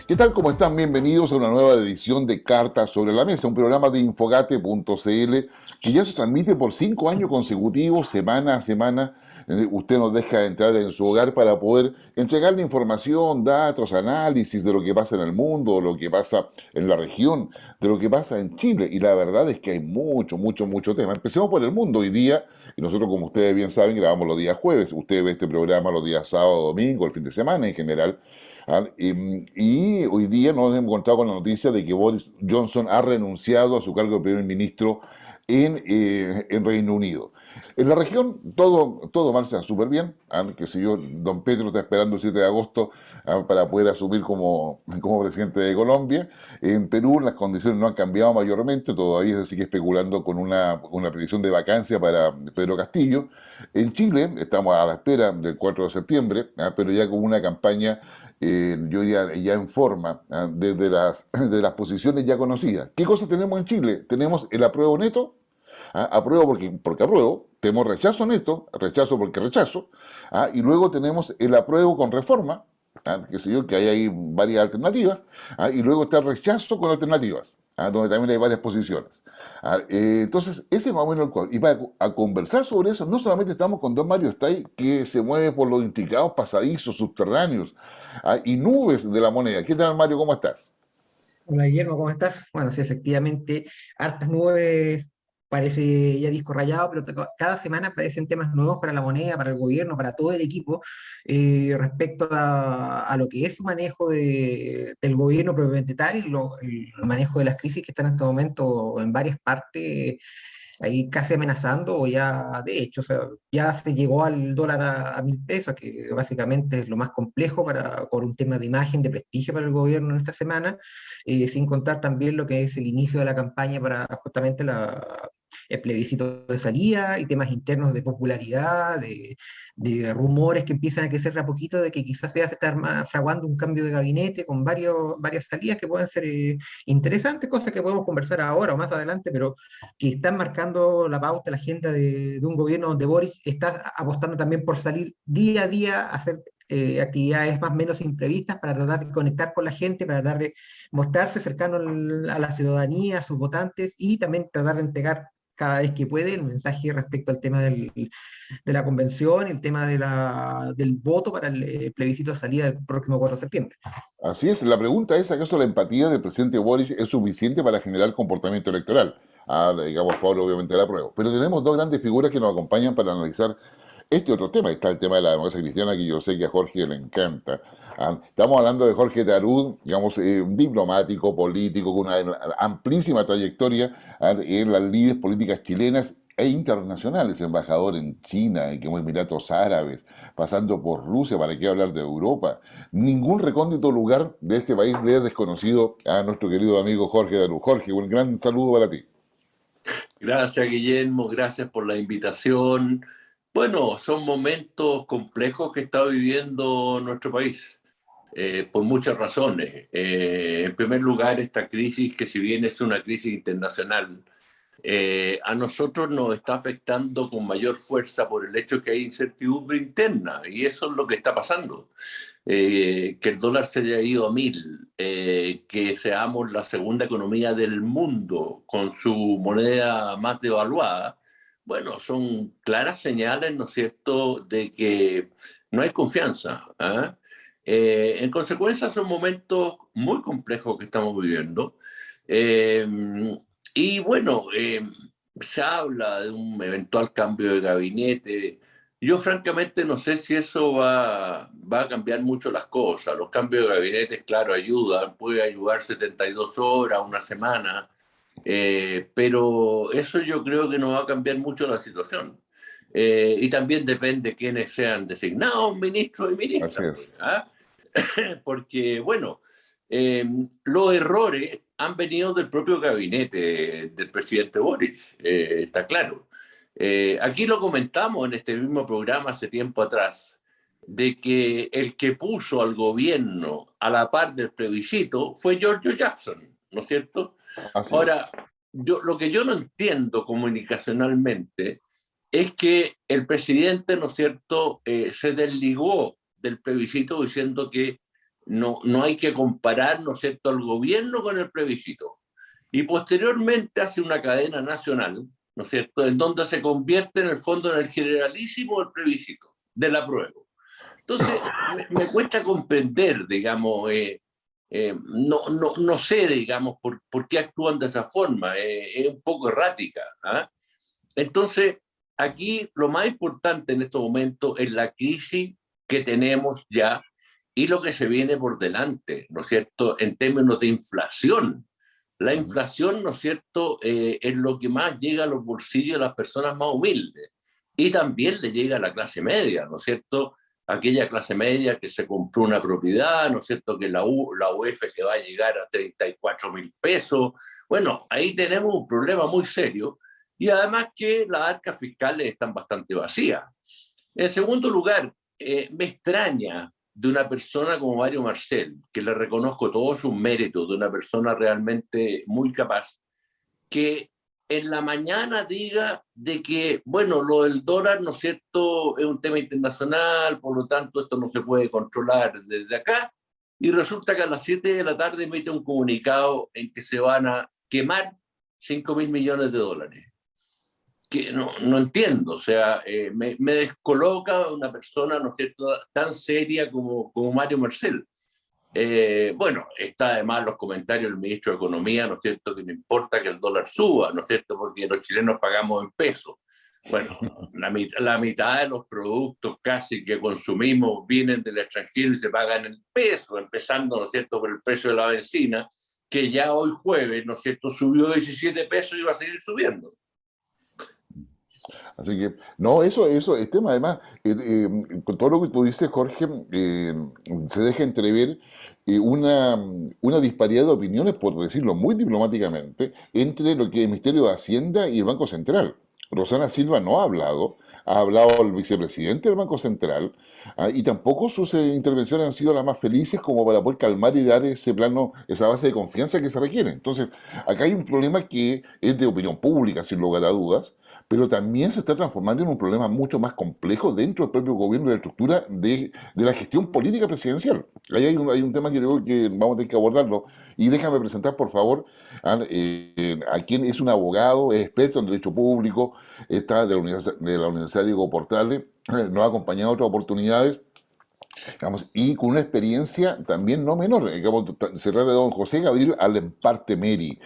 ¿Qué tal? ¿Cómo están? Bienvenidos a una nueva edición de Cartas sobre la Mesa, un programa de Infogate.cl que ya se transmite por 5 años consecutivos, semana a semana. Usted nos deja entrar en su hogar para poder entregarle información, datos, análisis de lo que pasa en el mundo, lo que pasa en la región, de lo que pasa en Chile. Y la verdad es que hay mucho tema. Empecemos por el mundo hoy día, y nosotros, como ustedes bien saben, grabamos los días jueves. Usted ve este programa los días sábado, domingo, el fin de semana en general. Y hoy día nos hemos encontrado con la noticia de que Boris Johnson ha renunciado a su cargo de primer ministro en Reino Unido. En la región todo marcha súper bien. Qué sé yo, don Pedro está esperando el 7 de agosto para poder asumir como presidente de Colombia. En Perú las condiciones no han cambiado mayormente, todavía se sigue especulando con una petición de vacancia para Pedro Castillo. En Chile estamos a la espera del 4 de septiembre, pero ya con una campaña yo ya en forma, desde de las posiciones ya conocidas. ¿Qué cosas tenemos en Chile? Tenemos el apruebo neto, apruebo porque apruebo, tenemos rechazo neto, rechazo porque rechazo, y luego tenemos el apruebo con reforma, que sé yo, que hay varias alternativas, y luego está el rechazo con alternativas, donde también hay varias posiciones. Entonces, ese es más o menos el cuadro. Y para conversar sobre eso, no solamente estamos con don Mario Stay, que se mueve por los intricados pasadizos subterráneos y nubes de la moneda. ¿Qué tal, Mario? ¿Cómo estás? Hola Guillermo, ¿cómo estás? Bueno, sí, efectivamente, hartas nubes, parece ya disco rayado, pero cada semana aparecen temas nuevos para la moneda, para el gobierno, para todo el equipo, respecto a lo que es su manejo del gobierno propiamente tal y el manejo de las crisis que están en este momento en varias partes ahí casi amenazando, o ya de hecho, o sea, ya se llegó al dólar a 1.000 pesos, que básicamente es lo más complejo por un tema de imagen, de prestigio para el gobierno en esta semana, sin contar también lo que es el inicio de la campaña para justamente el plebiscito de salida y temas internos de popularidad, de rumores que empiezan a crecer de a poquito de que quizás se está fraguando un cambio de gabinete con varias salidas que pueden ser interesantes, cosas que podemos conversar ahora o más adelante, pero que están marcando la pauta, la agenda de un gobierno donde Boris está apostando también por salir día a día a hacer actividades más o menos imprevistas para tratar de conectar con la gente, para tratar de mostrarse cercano a la ciudadanía, a sus votantes y también tratar de entregar cada vez que puede el mensaje respecto al tema de la convención y el tema del voto para el plebiscito de salida del próximo 4 de septiembre. Así es, la pregunta es, ¿acaso la empatía del presidente Boris es suficiente para generar comportamiento electoral? Digamos, a favor obviamente de la prueba. Pero tenemos dos grandes figuras que nos acompañan para analizar este otro tema. Está el tema de la democracia cristiana, que yo sé que a Jorge le encanta. Estamos hablando de Jorge Tarud, digamos, un diplomático, político, con una amplísima trayectoria en las lides políticas chilenas e internacionales, embajador en China, en Emiratos Árabes, pasando por Rusia, para qué hablar de Europa. Ningún recóndito lugar de este país le es desconocido a nuestro querido amigo Jorge Tarud. Jorge, un gran saludo para ti. Gracias, Guillermo, gracias por la invitación. Bueno, son momentos complejos que está viviendo nuestro país, por muchas razones. En primer lugar, esta crisis, que si bien es una crisis internacional, a nosotros nos está afectando con mayor fuerza por el hecho que hay incertidumbre interna, y eso es lo que está pasando. Que el dólar se haya ido a 1.000, que seamos la segunda economía del mundo con su moneda más devaluada, bueno, son claras señales, ¿no es cierto?, de que no hay confianza. ¿Eh? En consecuencia, son momentos muy complejos que estamos viviendo. Eh, y bueno, se habla de un eventual cambio de gabinete. Yo francamente no sé si eso va a cambiar mucho las cosas. Los cambios de gabinetes, claro, ayudan, puede ayudar 72 horas, una semana, pero eso yo creo que no va a cambiar mucho la situación. Y también depende quiénes sean designados ministros y Así ministras, pues, es. ¿ah? Porque, bueno, los errores han venido del propio gabinete del presidente Boris, está claro. Aquí lo comentamos en este mismo programa hace tiempo atrás, de que el que puso al gobierno a la par del plebiscito fue George Jackson, ¿no es cierto? Así es. Ahora, lo que yo no entiendo comunicacionalmente es que el presidente, ¿no es cierto?, se desligó del plebiscito diciendo que no hay que comparar, ¿no es cierto?, al gobierno con el plebiscito. Y posteriormente hace una cadena nacional, ¿no es cierto?, en donde se convierte en el fondo en el generalísimo del plebiscito, del apruebo. Entonces, me cuesta comprender, digamos, no sé, digamos, por qué actúan de esa forma, es un poco errática. ¿Ah? Entonces, aquí lo más importante en estos momentos es la crisis que tenemos ya y lo que se viene por delante, ¿no es cierto?, en términos de inflación. La inflación, ¿no es cierto?, es lo que más llega a los bolsillos de las personas más humildes y también le llega a la clase media, ¿no es cierto?, aquella clase media que se compró una propiedad, ¿no es cierto?, que la UF que va a llegar a 34.000 pesos. Bueno, ahí tenemos un problema muy serio y además que las arcas fiscales están bastante vacías. En segundo lugar, me extraña de una persona como Mario Marcel, que le reconozco todos sus méritos, de una persona realmente muy capaz, que en la mañana diga de que, bueno, lo del dólar, ¿no es cierto?, es un tema internacional, por lo tanto esto no se puede controlar desde acá, y resulta que a las 7 de la tarde emite un comunicado en que se van a quemar 5.000 millones de dólares. Que no entiendo, o sea, me descoloca una persona, ¿no es cierto?, tan seria como Mario Marcel. Bueno, está además los comentarios del ministro de Economía, ¿no es cierto?, que no importa que el dólar suba, ¿no es cierto?, porque los chilenos pagamos en pesos. Bueno, la mitad de los productos casi que consumimos vienen del extranjero y se pagan en pesos, empezando, ¿no es cierto?, por el precio de la benzina, que ya hoy jueves, ¿no es cierto?, subió 17 pesos y va a seguir subiendo. Así que, no, eso es tema. Además, con todo lo que tú dices, Jorge, se deja entrever una disparidad de opiniones, por decirlo muy diplomáticamente, entre lo que es el Ministerio de Hacienda y el Banco Central. Rosana Silva no ha hablado el vicepresidente del Banco Central, y tampoco sus intervenciones han sido las más felices como para poder calmar y dar ese plano, esa base de confianza que se requiere. Entonces, acá hay un problema que es de opinión pública, sin lugar a dudas, pero también se está transformando en un problema mucho más complejo dentro del propio gobierno, de la estructura de la gestión política presidencial. Ahí hay un tema que creo que vamos a tener que abordarlo. Y déjame presentar, por favor, a quien es un abogado, es experto en derecho público, está de la Universidad Diego Portales, nos ha acompañado en otras oportunidades, digamos, y con una experiencia también no menor. Digamos, se trata de don José Gabriel Alemparte Meri.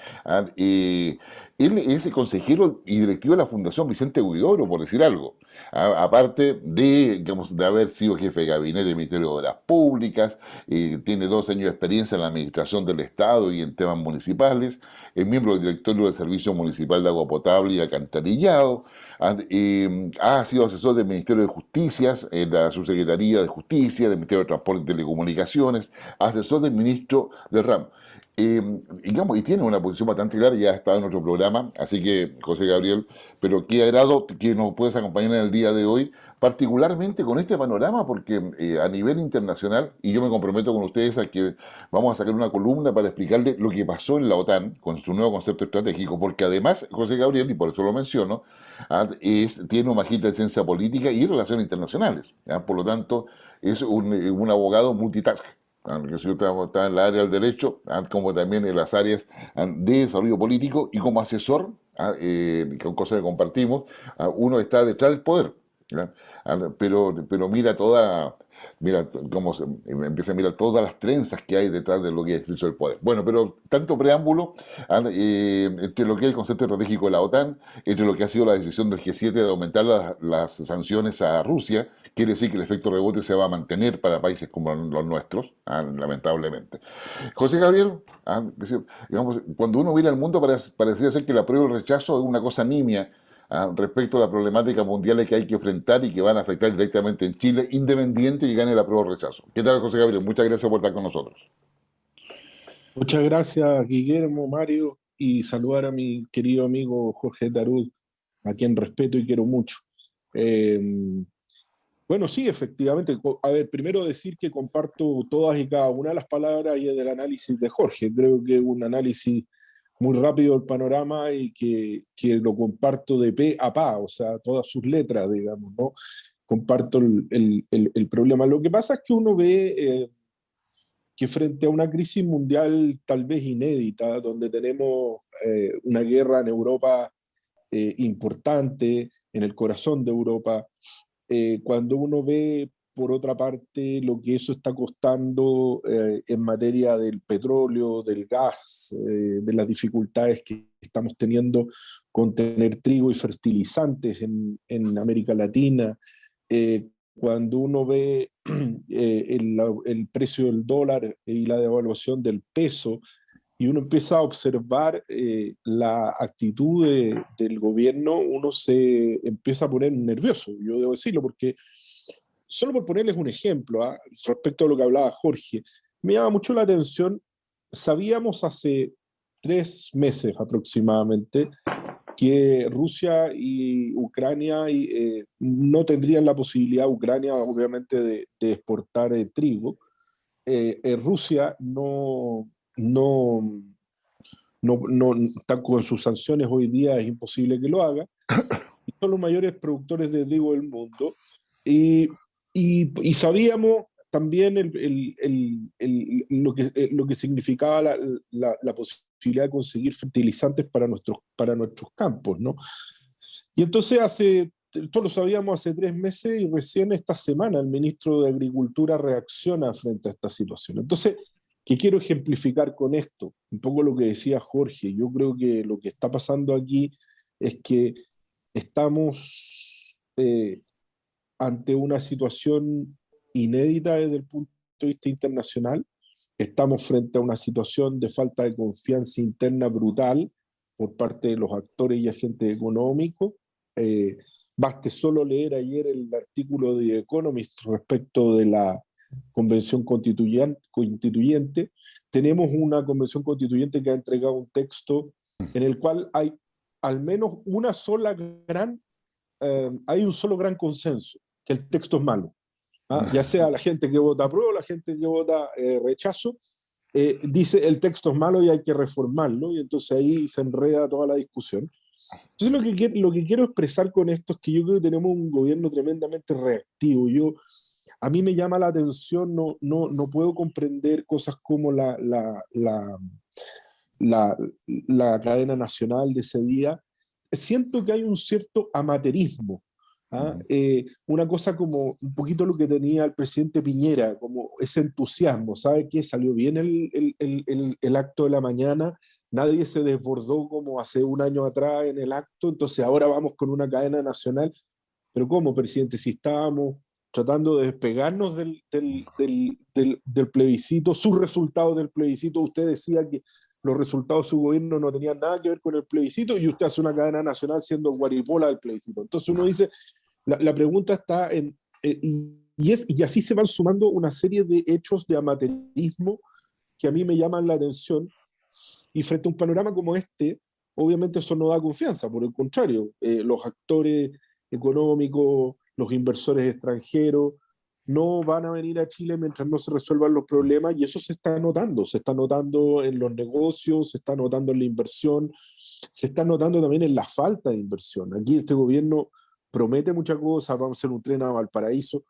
Él es el consejero y directivo de la Fundación Vicente Huidobro, por decir algo. Aparte de, digamos, de haber sido jefe de gabinete del Ministerio de Obras Públicas, tiene 2 años de experiencia en la administración del Estado y en temas municipales, es miembro del directorio del Servicio Municipal de Agua Potable y Alcantarillado, ha sido asesor del Ministerio de Justicia, de la Subsecretaría de Justicia, del Ministerio de Transporte y Telecomunicaciones, asesor del ministro del RAM. Digamos, y tiene una posición bastante clara, ya ha estado en otro programa, así que, José Gabriel, pero qué agrado que nos puedas acompañar en el día de hoy, particularmente con este panorama, porque a nivel internacional, y yo me comprometo con ustedes a que vamos a sacar una columna para explicarle lo que pasó en la OTAN con su nuevo concepto estratégico, porque además, José Gabriel, y por eso lo menciono, tiene una magíster en ciencia política y relaciones internacionales. Por lo tanto, es un abogado multitask. Que si está en la área del derecho, como también en las áreas de desarrollo político y como asesor, con cosas que compartimos, uno está detrás del poder, ¿ya? Pero mira cómo empieza a mirar todas las trenzas que hay detrás de lo que es el poder. Bueno, pero tanto preámbulo entre lo que es el concepto estratégico de la OTAN, entre lo que ha sido la decisión del G7 de aumentar las sanciones a Rusia. Quiere decir que el efecto rebote se va a mantener para países como los nuestros, lamentablemente. José Gabriel, digamos, cuando uno mira el mundo parece ser que la prueba y el rechazo es una cosa nimia respecto a las problemáticas mundiales que hay que enfrentar y que van a afectar directamente en Chile, independiente que gane la prueba o rechazo. ¿Qué tal, José Gabriel? Muchas gracias por estar con nosotros. Muchas gracias, Guillermo, Mario, y saludar a mi querido amigo Jorge Tarud, a quien respeto y quiero mucho. Eh, bueno, sí, efectivamente. A ver, primero decir que comparto todas y cada una de las palabras y del análisis de Jorge. Creo que es un análisis muy rápido del panorama y que lo comparto de pe a pa, o sea, todas sus letras, digamos, ¿no? Comparto el problema. Lo que pasa es que uno ve que frente a una crisis mundial tal vez inédita, donde tenemos una guerra en Europa importante, en el corazón de Europa, cuando uno ve, por otra parte, lo que eso está costando en materia del petróleo, del gas, de las dificultades que estamos teniendo con tener trigo y fertilizantes en América Latina, cuando uno ve el precio del dólar y la devaluación del peso, y uno empieza a observar la actitud del gobierno, uno se empieza a poner nervioso, yo debo decirlo, porque solo por ponerles un ejemplo, respecto a lo que hablaba Jorge, me llama mucho la atención, sabíamos hace 3 meses aproximadamente que Rusia y Ucrania no tendrían la posibilidad, Ucrania obviamente, de exportar trigo. Rusia no está con sus sanciones hoy día, es imposible que lo haga, y son los mayores productores de trigo del mundo, y sabíamos también lo que significaba la posibilidad de conseguir fertilizantes para nuestros campos, ¿no? Y entonces todos lo sabíamos hace 3 meses, y recién esta semana el ministro de Agricultura reacciona frente a esta situación. Entonces, ¿qué quiero ejemplificar con esto? Un poco lo que decía Jorge. Yo creo que lo que está pasando aquí es que estamos ante una situación inédita desde el punto de vista internacional. Estamos frente a una situación de falta de confianza interna brutal por parte de los actores y agentes económicos. Baste solo leer ayer el artículo de The Economist respecto de la convención constituyente. Tenemos una convención constituyente que ha entregado un texto en el cual hay al menos hay un solo gran consenso, que el texto es malo. Ya sea la gente que vota apruebo, la gente que vota rechazo, dice el texto es malo y hay que reformarlo, y entonces ahí se enreda toda la discusión. Entonces lo que quiero expresar con esto es que yo creo que tenemos un gobierno tremendamente reactivo. A mí me llama la atención, no puedo comprender cosas como la cadena nacional de ese día. Siento que hay un cierto amateurismo. Una cosa como un poquito lo que tenía el presidente Piñera, como ese entusiasmo, ¿sabe qué? Salió bien el acto de la mañana, nadie se desbordó como hace un año atrás en el acto, entonces ahora vamos con una cadena nacional. Pero ¿cómo, presidente? Si estábamos tratando de despegarnos del plebiscito, sus resultados del plebiscito, usted decía que los resultados de su gobierno no tenían nada que ver con el plebiscito, y usted hace una cadena nacional siendo guaripola del plebiscito. Entonces uno dice, la pregunta está y así se van sumando una serie de hechos de amateurismo que a mí me llaman la atención, y frente a un panorama como este, obviamente eso no da confianza, por el contrario, los actores económicos, los inversores extranjeros, no van a venir a Chile mientras no se resuelvan los problemas, y eso se está notando en los negocios, se está notando en la inversión, se está notando también en la falta de inversión. Aquí este gobierno promete muchas cosas, vamos a hacer un tren a Valparaíso.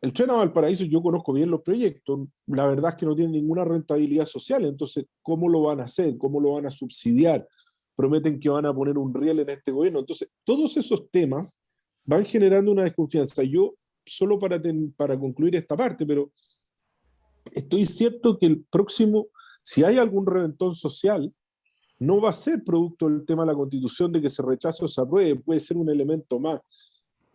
El tren a Valparaíso, yo conozco bien los proyectos, la verdad es que no tienen ninguna rentabilidad social, entonces, ¿cómo lo van a hacer? ¿Cómo lo van a subsidiar? Prometen que van a poner un riel en este gobierno. Entonces, todos esos temas van generando una desconfianza. Yo, solo para concluir esta parte, pero estoy cierto que el próximo, si hay algún reventón social, no va a ser producto del tema de la Constitución, de que se rechace o se apruebe, puede ser un elemento más.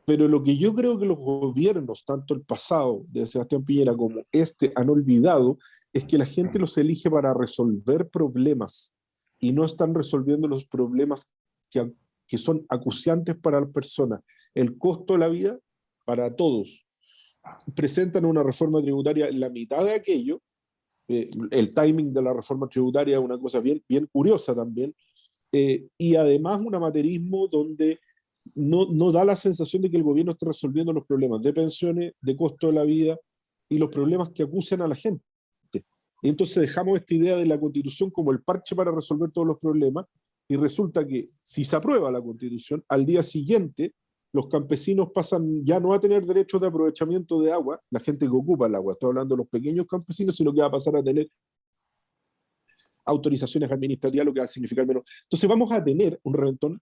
Pero lo que yo creo que los gobiernos, tanto el pasado de Sebastián Piñera como este, han olvidado, es que la gente los elige para resolver problemas, y no están resolviendo los problemas que son acuciantes para las personas. El costo de la vida para todos. Presentan una reforma tributaria en la mitad de aquello. El timing de la reforma tributaria es una cosa bien curiosa también, y además un amateurismo donde no da la sensación de que el gobierno esté resolviendo los problemas de pensiones, de costo de la vida y los problemas que acusan a la gente. Y entonces dejamos esta idea de la Constitución como el parche para resolver todos los problemas, y resulta que si se aprueba la Constitución, al día siguiente los campesinos pasan ya no a tener derechos de aprovechamiento de agua, la gente que ocupa el agua, estoy hablando de los pequeños campesinos, sino que va a pasar a tener autorizaciones administrativas, lo que va a significar menos. Entonces vamos a tener un reventón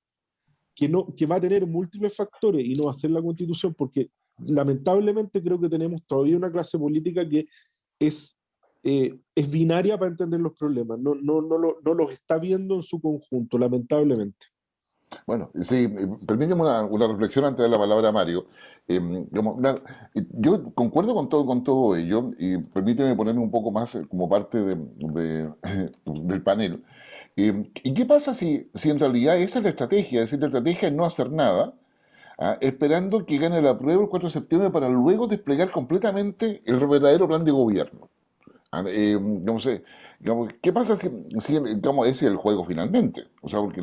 que va a tener múltiples factores y no va a ser la Constitución, porque lamentablemente creo que tenemos todavía una clase política que es binaria para entender los problemas, no los está viendo en su conjunto, lamentablemente. Bueno, sí, permíteme una reflexión antes de la palabra a Mario. Yo concuerdo con todo ello y permíteme ponerme un poco más como parte del panel. ¿Y qué pasa si en realidad esa es la estrategia? Es decir, la estrategia es no hacer nada, esperando que gane la prueba el 4 de septiembre para luego desplegar completamente el verdadero plan de gobierno. No sé, ¿qué pasa si ese es el juego finalmente? O sea, porque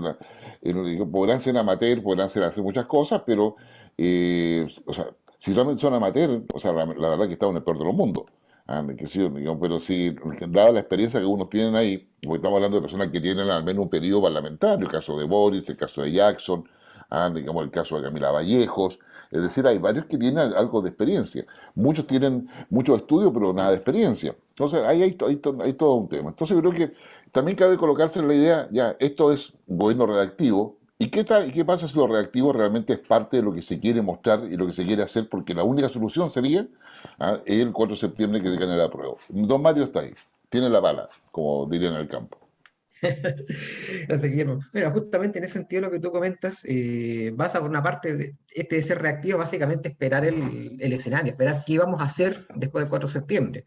podrán ser amateur, podrán hacer muchas cosas, pero o sea, si realmente son amateur, o sea, la verdad que estamos en el peor de los mundos. Pero si, dada la experiencia que unos tienen ahí, porque estamos hablando de personas que tienen al menos un periodo parlamentario, el caso de Boris, el caso de Jackson, el caso de Camila Vallejos, es decir, hay varios que tienen algo de experiencia. Muchos tienen muchos estudios, pero nada de experiencia. Entonces, ahí hay todo un tema. Entonces, yo creo que también cabe colocarse en la idea, ya, esto es un gobierno reactivo, ¿y qué pasa si lo reactivo realmente es parte de lo que se quiere mostrar y lo que se quiere hacer? Porque la única solución sería el 4 de septiembre que se gane la prueba. Don Mario está ahí, tiene la bala, como dirían en el campo. Gracias, Guillermo. Mira, justamente en ese sentido lo que tú comentas, vas a por una parte de ser reactivo, básicamente esperar el escenario, esperar qué vamos a hacer después del 4 de septiembre.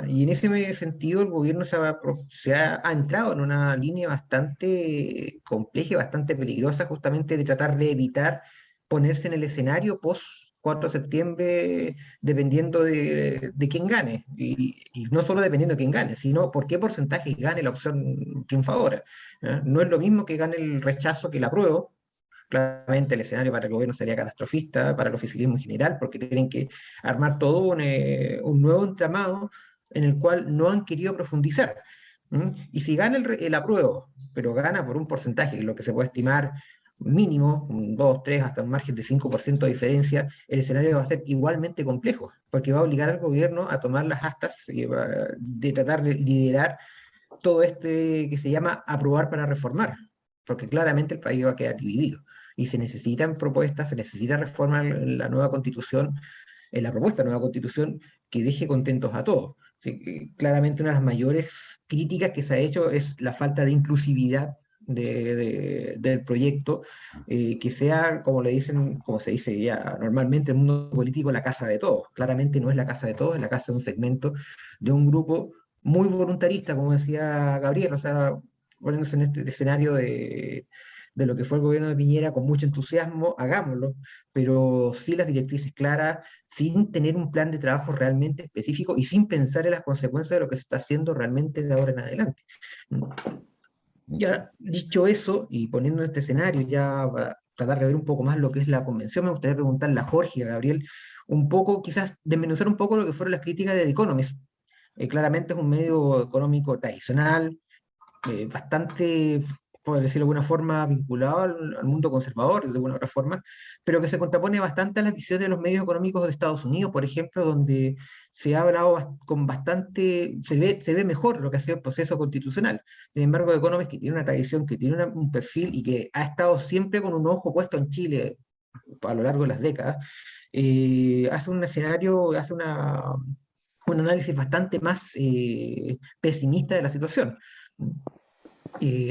Y en ese sentido el gobierno ha entrado en una línea bastante compleja y bastante peligrosa, justamente de tratar de evitar ponerse en el escenario post 4 de septiembre, dependiendo de quién gane. Y no solo dependiendo de quién gane, sino por qué porcentaje gane la opción triunfadora. No es lo mismo que gane el rechazo que el apruebo. Claramente el escenario para el gobierno sería catastrofista, para el oficialismo en general, porque tienen que armar todo un nuevo entramado en el cual no han querido profundizar. Y si gana el apruebo, pero gana por un porcentaje, lo que se puede estimar mínimo, un 2, 3, hasta un margen de 5% de diferencia, el escenario va a ser igualmente complejo, porque va a obligar al gobierno a tomar las astas de tratar de liderar todo que se llama aprobar para reformar, porque claramente el país va a quedar dividido y se necesitan propuestas, se necesita reformar la nueva constitución, la propuesta de nueva constitución que deje contentos a todos. Sí, claramente una de las mayores críticas que se ha hecho es la falta de inclusividad del proyecto, que sea, como se dice ya normalmente en el mundo político, la casa de todos. Claramente no es la casa de todos, es la casa de un segmento, de un grupo muy voluntarista, como decía Gabriel, o sea, poniéndose en este escenario de lo que fue el gobierno de Piñera con mucho entusiasmo, hagámoslo, pero sin las directrices claras, sin tener un plan de trabajo realmente específico y sin pensar en las consecuencias de lo que se está haciendo realmente de ahora en adelante. Ya dicho eso, y poniendo este escenario ya para tratar de ver un poco más lo que es la convención, me gustaría preguntarle a Jorge y a Gabriel un poco, quizás desmenuzar un poco lo que fueron las críticas de The Economist. Claramente es un medio económico tradicional, bastante, por decirlo de alguna forma, vinculado al mundo conservador, de alguna otra forma, pero que se contrapone bastante a las visiones de los medios económicos de Estados Unidos, por ejemplo, donde se ha hablado con bastante, se ve mejor lo que ha sido el proceso constitucional. Sin embargo, The Economist, que tiene una tradición, que tiene un perfil y que ha estado siempre con un ojo puesto en Chile a lo largo de las décadas, hace un escenario, un análisis bastante más pesimista de la situación.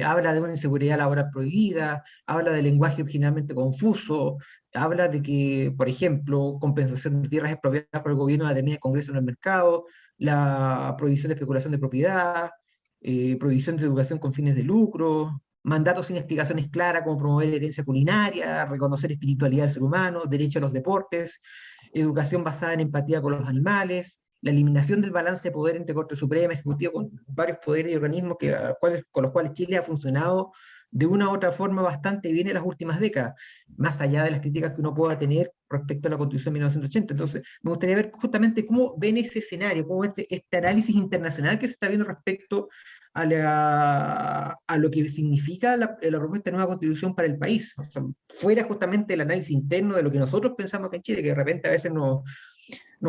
Habla de una inseguridad laboral prohibida, habla de lenguaje originalmente confuso, habla de que, por ejemplo, compensación de tierras expropiadas por el gobierno determina el Congreso en el mercado, la prohibición de especulación de propiedad, prohibición de educación con fines de lucro, mandatos sin explicaciones claras como promover la herencia culinaria, reconocer espiritualidad del ser humano, derecho a los deportes, educación basada en empatía con los animales, la eliminación del balance de poder entre Corte Suprema, Ejecutivo, con varios poderes y organismos con los cuales Chile ha funcionado de una u otra forma bastante bien en las últimas décadas, más allá de las críticas que uno pueda tener respecto a la Constitución de 1980. Entonces, me gustaría ver justamente cómo ven ese escenario, cómo este análisis internacional que se está viendo respecto a lo que significa la propuesta de nueva Constitución para el país. O sea, fuera justamente el análisis interno de lo que nosotros pensamos acá en Chile, que de repente a veces nos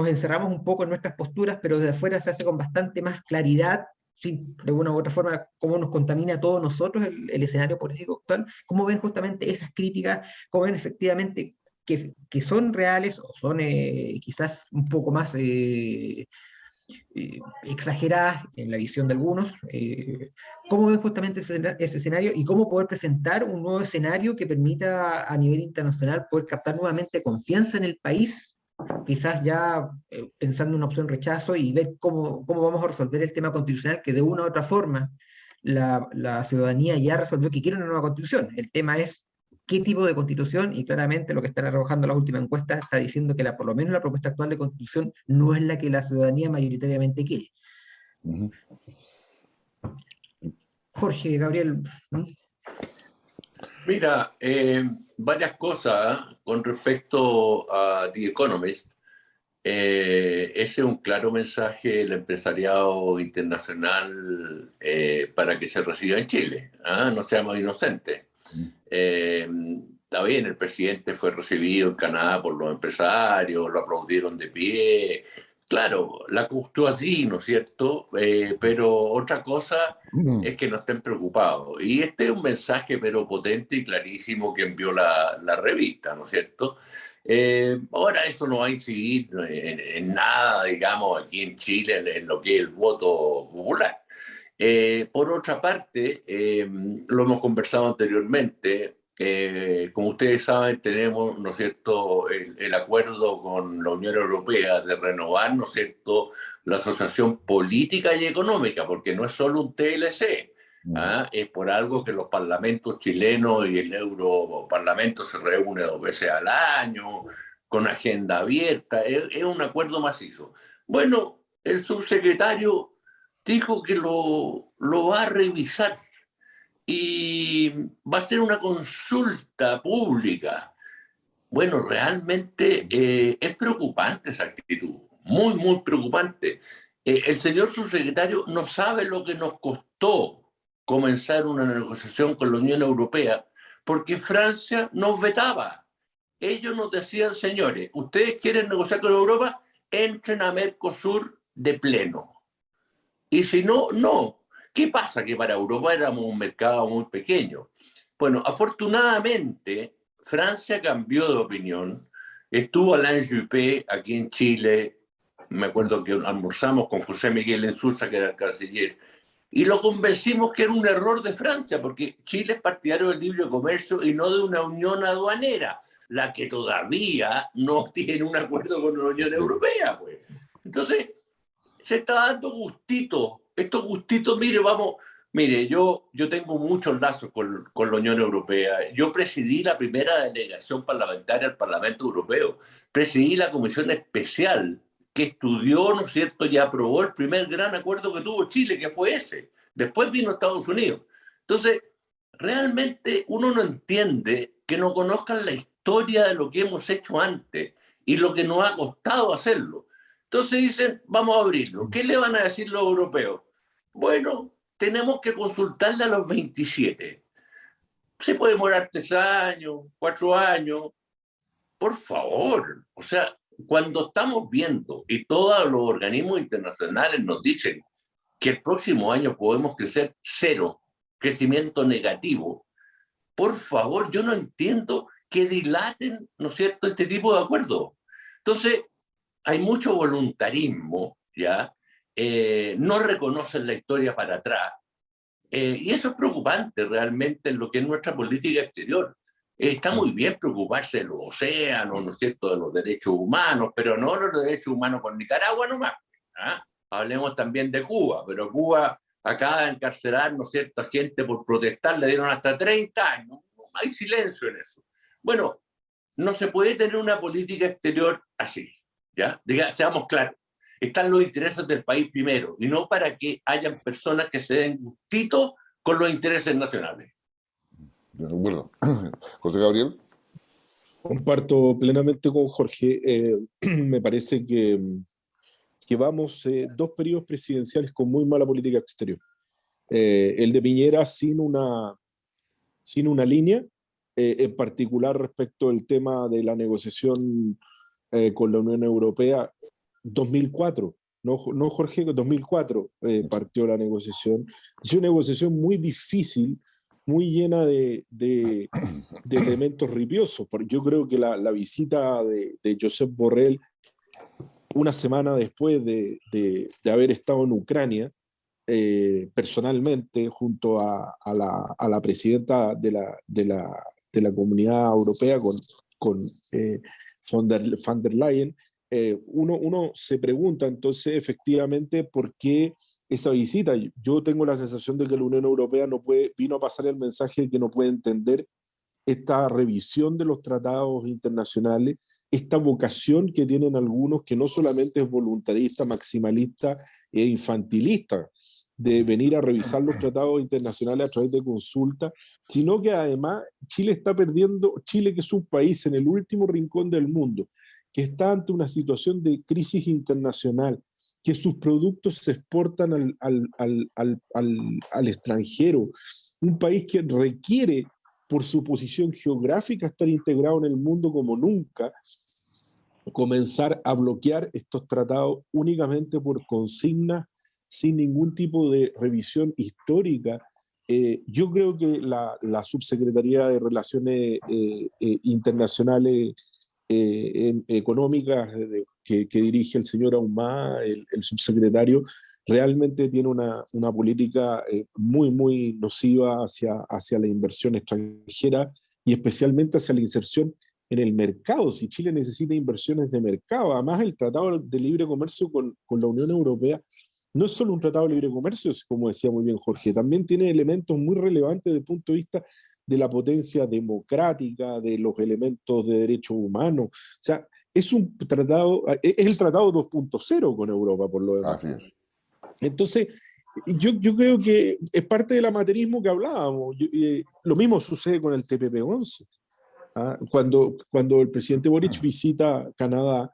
encerramos un poco en nuestras posturas, pero desde afuera se hace con bastante más claridad, sí, de una u otra forma, cómo nos contamina a todos nosotros el escenario político actual, cómo ven justamente esas críticas, cómo ven efectivamente que son reales o son quizás un poco más exageradas en la visión de algunos, cómo ven justamente ese escenario y cómo poder presentar un nuevo escenario que permita a nivel internacional poder captar nuevamente confianza en el país, quizás ya pensando en una opción rechazo y ver cómo vamos a resolver el tema constitucional que de una u otra forma la ciudadanía ya resolvió que quiere una nueva constitución. El tema es qué tipo de constitución, y claramente lo que están arrojando las últimas encuestas está diciendo que por lo menos la propuesta actual de constitución no es la que la ciudadanía mayoritariamente quiere. Ujú. Jorge, Gabriel. Mira, varias cosas con respecto a The Economist. Ese es un claro mensaje del empresariado internacional para que se reciba en Chile. No seamos inocentes. Está bien, el presidente fue recibido en Canadá por los empresarios, lo aplaudieron de pie. Claro, la costó allí, ¿no es cierto? Pero otra cosa es que no estén preocupados. Y este es un mensaje, pero potente y clarísimo que envió la revista, ¿no es cierto? Ahora eso no va a incidir en nada, digamos, aquí en Chile, en lo que es el voto popular. Por otra parte, lo hemos conversado anteriormente, como ustedes saben, tenemos, ¿no es cierto?, el acuerdo con la Unión Europea de renovar, ¿no es cierto?, la asociación política y económica, porque no es solo un TLC, es por algo que los parlamentos chilenos y el Europarlamento se reúnen 2 veces al año, con agenda abierta, es un acuerdo macizo. Bueno, el subsecretario dijo que lo va a revisar y va a ser una consulta pública. Bueno, realmente es preocupante esa actitud, muy, muy preocupante. El señor subsecretario no sabe lo que nos costó comenzar una negociación con la Unión Europea, porque Francia nos vetaba. Ellos nos decían, señores, ustedes quieren negociar con Europa, entren a Mercosur de pleno. Y si no, no. ¿Qué pasa? Que para Europa éramos un mercado muy pequeño. Bueno, afortunadamente, Francia cambió de opinión. Estuvo Alain Juppé aquí en Chile. Me acuerdo que almorzamos con José Miguel Insulza, que era el canciller, y lo convencimos que era un error de Francia, porque Chile es partidario del libre comercio y no de una unión aduanera, la que todavía no tiene un acuerdo con la Unión Europea, pues. Entonces, se está dando gustitos. Estos gustitos, mire, yo tengo muchos lazos con la Unión Europea. Yo presidí la primera delegación parlamentaria al Parlamento Europeo. Presidí la comisión especial que estudió, ¿no es cierto?, y aprobó el primer gran acuerdo que tuvo Chile, que fue ese. Después vino Estados Unidos. Entonces, realmente uno no entiende que no conozcan la historia de lo que hemos hecho antes y lo que nos ha costado hacerlo. Entonces dicen, vamos a abrirlo. ¿Qué le van a decir los europeos? Bueno, tenemos que consultarle a los 27. Se puede demorar 3 años, 4 años. Por favor. O sea, cuando estamos viendo y todos los organismos internacionales nos dicen que el próximo año podemos crecer 0, crecimiento negativo, por favor, yo no entiendo que dilaten, ¿no es cierto?, este tipo de acuerdos. Entonces, hay mucho voluntarismo, ¿ya? No reconocen la historia para atrás. Y eso es preocupante realmente en lo que es nuestra política exterior. Está muy bien preocuparse de los océanos, ¿no es cierto?, de los derechos humanos, pero no los derechos humanos con Nicaragua nomás. Hablemos también de Cuba, pero Cuba acaba de encarcelar, ¿no es cierto?, a gente por protestar, le dieron hasta 30 años. Hay silencio en eso. Bueno, no se puede tener una política exterior así. ¿Ya? Seamos claros, están los intereses del país primero y no para que hayan personas que se den gustitos con los intereses nacionales. De acuerdo. José Gabriel. Comparto plenamente con Jorge. Me parece que vamos dos periodos presidenciales con muy mala política exterior. El de Piñera sin una línea, en particular respecto al tema de la negociación con la Unión Europea, 2004. No Jorge, 2004 partió la negociación. Es una negociación muy difícil, muy llena de elementos ripiosos. Yo creo que la visita de Josep Borrell, una semana después de haber estado en Ucrania, personalmente, junto a la presidenta de la Comunidad Europea, con von der Leyen, uno se pregunta entonces efectivamente por qué esa visita. Yo tengo la sensación de que la Unión Europea vino a pasar el mensaje de que no puede entender esta revisión de los tratados internacionales, esta vocación que tienen algunos, que no solamente es voluntarista, maximalista e infantilista, de venir a revisar los tratados internacionales a través de consulta, sino que además Chile está perdiendo, Chile que es un país en el último rincón del mundo, que está ante una situación de crisis internacional, que sus productos se exportan al extranjero, un país que requiere, por su posición geográfica, estar integrado en el mundo como nunca, comenzar a bloquear estos tratados únicamente por consignas, sin ningún tipo de revisión histórica. Yo creo que la Subsecretaría de Relaciones Internacionales Económicas que dirige el señor Ahumada, el subsecretario, realmente tiene una política muy, muy nociva hacia la inversión extranjera y especialmente hacia la inserción en el mercado. Si Chile necesita inversiones de mercado, además el Tratado de Libre Comercio con la Unión Europea no es solo un tratado de libre comercio, como decía muy bien Jorge, también tiene elementos muy relevantes desde el punto de vista de la potencia democrática, de los elementos de derechos humanos. O sea, es un tratado, es el tratado 2.0 con Europa, por lo demás. Así es. Entonces, yo creo que es parte del amateurismo que hablábamos. Lo mismo sucede con el TPP-11. ¿Ah? Cuando el presidente Boric visita Canadá,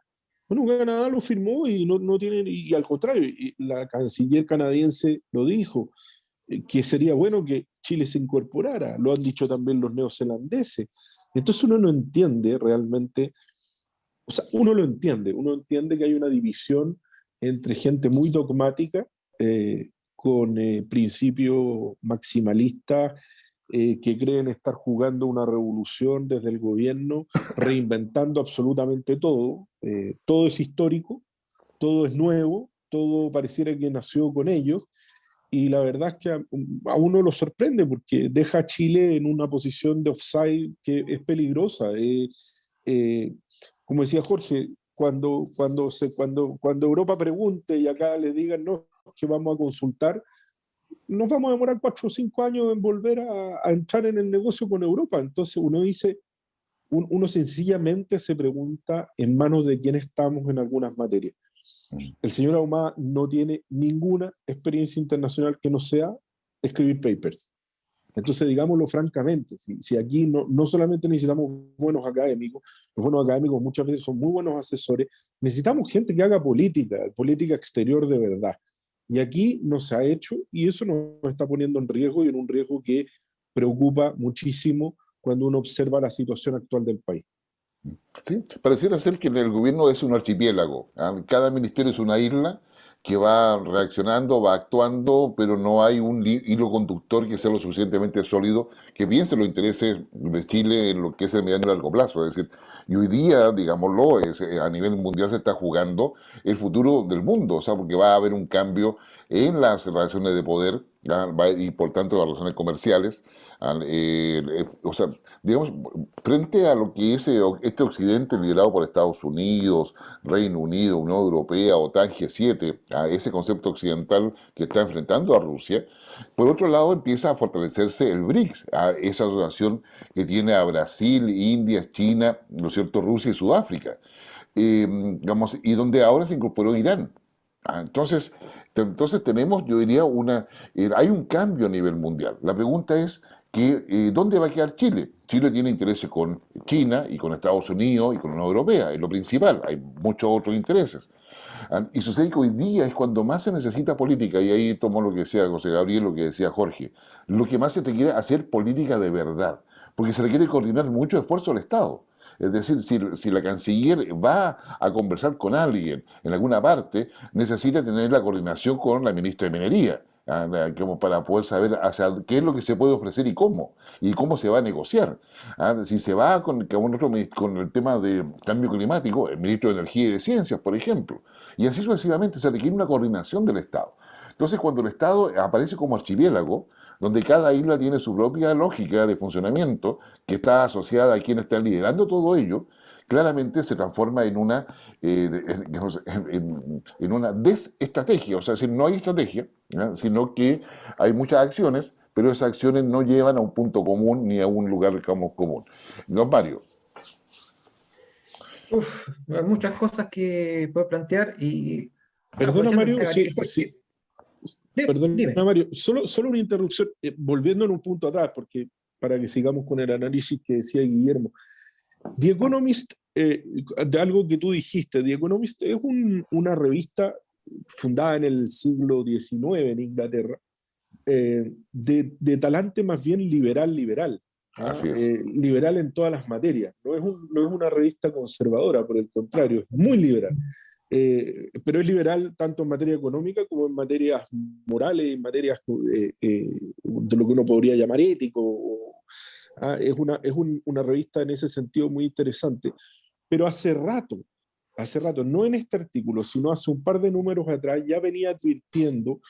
bueno, Canadá lo firmó y no tiene, y al contrario, y la canciller canadiense lo dijo, que sería bueno que Chile se incorporara. Lo han dicho también los neozelandeses. Entonces uno no entiende realmente, o sea, uno entiende que hay una división entre gente muy dogmática, con principios maximalistas, que creen estar jugando una revolución desde el gobierno, reinventando absolutamente todo. Todo es histórico, todo es nuevo, todo pareciera que nació con ellos, y la verdad es que a uno lo sorprende porque deja a Chile en una posición de offside que es peligrosa. Eh, Como decía Jorge, cuando Europa pregunte y acá le digan no, que vamos a consultar, nos vamos a demorar 4 o 5 años en volver a entrar en el negocio con Europa. Entonces uno dice, uno sencillamente se pregunta en manos de quién estamos en algunas materias. El señor Ahumada no tiene ninguna experiencia internacional que no sea escribir papers. Entonces, digámoslo francamente, si aquí no solamente necesitamos buenos académicos, los buenos académicos muchas veces son muy buenos asesores, necesitamos gente que haga política exterior de verdad. Y aquí no se ha hecho, y eso nos está poniendo en riesgo, y en un riesgo que preocupa muchísimo cuando uno observa la situación actual del país. Sí, pareciera ser que el gobierno es un archipiélago. Cada ministerio es una isla que va reaccionando, va actuando, pero no hay un hilo conductor que sea lo suficientemente sólido que piense los intereses de Chile en lo que es el mediano y largo plazo. Es decir, y hoy día, digámoslo, a nivel mundial se está jugando el futuro del mundo, o sea, porque va a haber un cambio en las relaciones de poder, y por tanto las relaciones comerciales. O sea, digamos, frente a lo que es este occidente liderado por Estados Unidos, Reino Unido, Unión Europea, OTAN, G7, a ese concepto occidental que está enfrentando a Rusia, por otro lado empieza a fortalecerse el BRICS, a esa asociación que tiene a Brasil, India, China, ¿no es cierto?, Rusia y Sudáfrica, digamos, y donde ahora se incorporó Irán. Entonces tenemos, yo diría, hay un cambio a nivel mundial. La pregunta es, que ¿dónde va a quedar Chile? Chile tiene intereses con China y con Estados Unidos y con la Unión Europea, es lo principal, hay muchos otros intereses. Y sucede que hoy día es cuando más se necesita política, y ahí tomo lo que decía José Gabriel, lo que decía Jorge, lo que más se requiere hacer política de verdad, porque se requiere coordinar mucho esfuerzo del Estado. Es decir, si la canciller va a conversar con alguien en alguna parte, necesita tener la coordinación con la ministra de Minería, como para poder saber hacia qué es lo que se puede ofrecer y cómo se va a negociar. Si se va con el tema de cambio climático, el ministro de Energía y de Ciencias, por ejemplo, y así sucesivamente, se requiere una coordinación del Estado. Entonces, cuando el Estado aparece como archipiélago, donde cada isla tiene su propia lógica de funcionamiento, que está asociada a quien está liderando todo ello, claramente se transforma en una desestrategia. O sea, si no hay estrategia, ¿ya? Sino que hay muchas acciones, pero esas acciones no llevan a un punto común ni a un lugar, digamos, común. Don Mario. Uf, hay muchas cosas que puedo plantear y Perdona, aprovechando que Mario, está sí, Gabriel, Jorge, perdona, dime. Mario, solo una interrupción, volviendo en un punto atrás, porque para que sigamos con el análisis que decía Guillermo. The Economist, de algo que tú dijiste, The Economist es una revista fundada en el siglo XIX en Inglaterra, de talante más bien liberal, Así es. liberal en todas las materias. No es una revista conservadora, por el contrario, es muy liberal. Pero es liberal tanto en materia económica como en materias morales, en materias de lo que uno podría llamar ético. Una revista en ese sentido muy interesante. Pero hace rato, no en este artículo, sino hace un par de números atrás, ya venía advirtiendo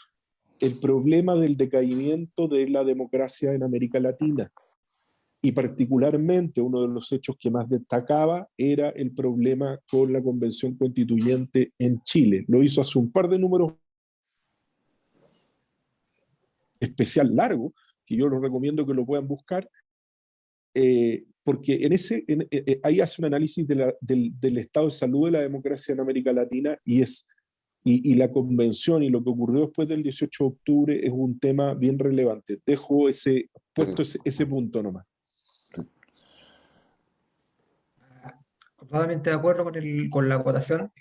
el problema del decaimiento de la democracia en América Latina. Y particularmente uno de los hechos que más destacaba era el problema con la Convención Constituyente en Chile. Lo hizo hace un par de números especial largo, que yo les recomiendo que lo puedan buscar, porque ahí hace un análisis del estado de salud de la democracia en América Latina y la convención y lo que ocurrió después del 18 de octubre es un tema bien relevante. Dejo puesto ese punto nomás. Totalmente de acuerdo con la acotación.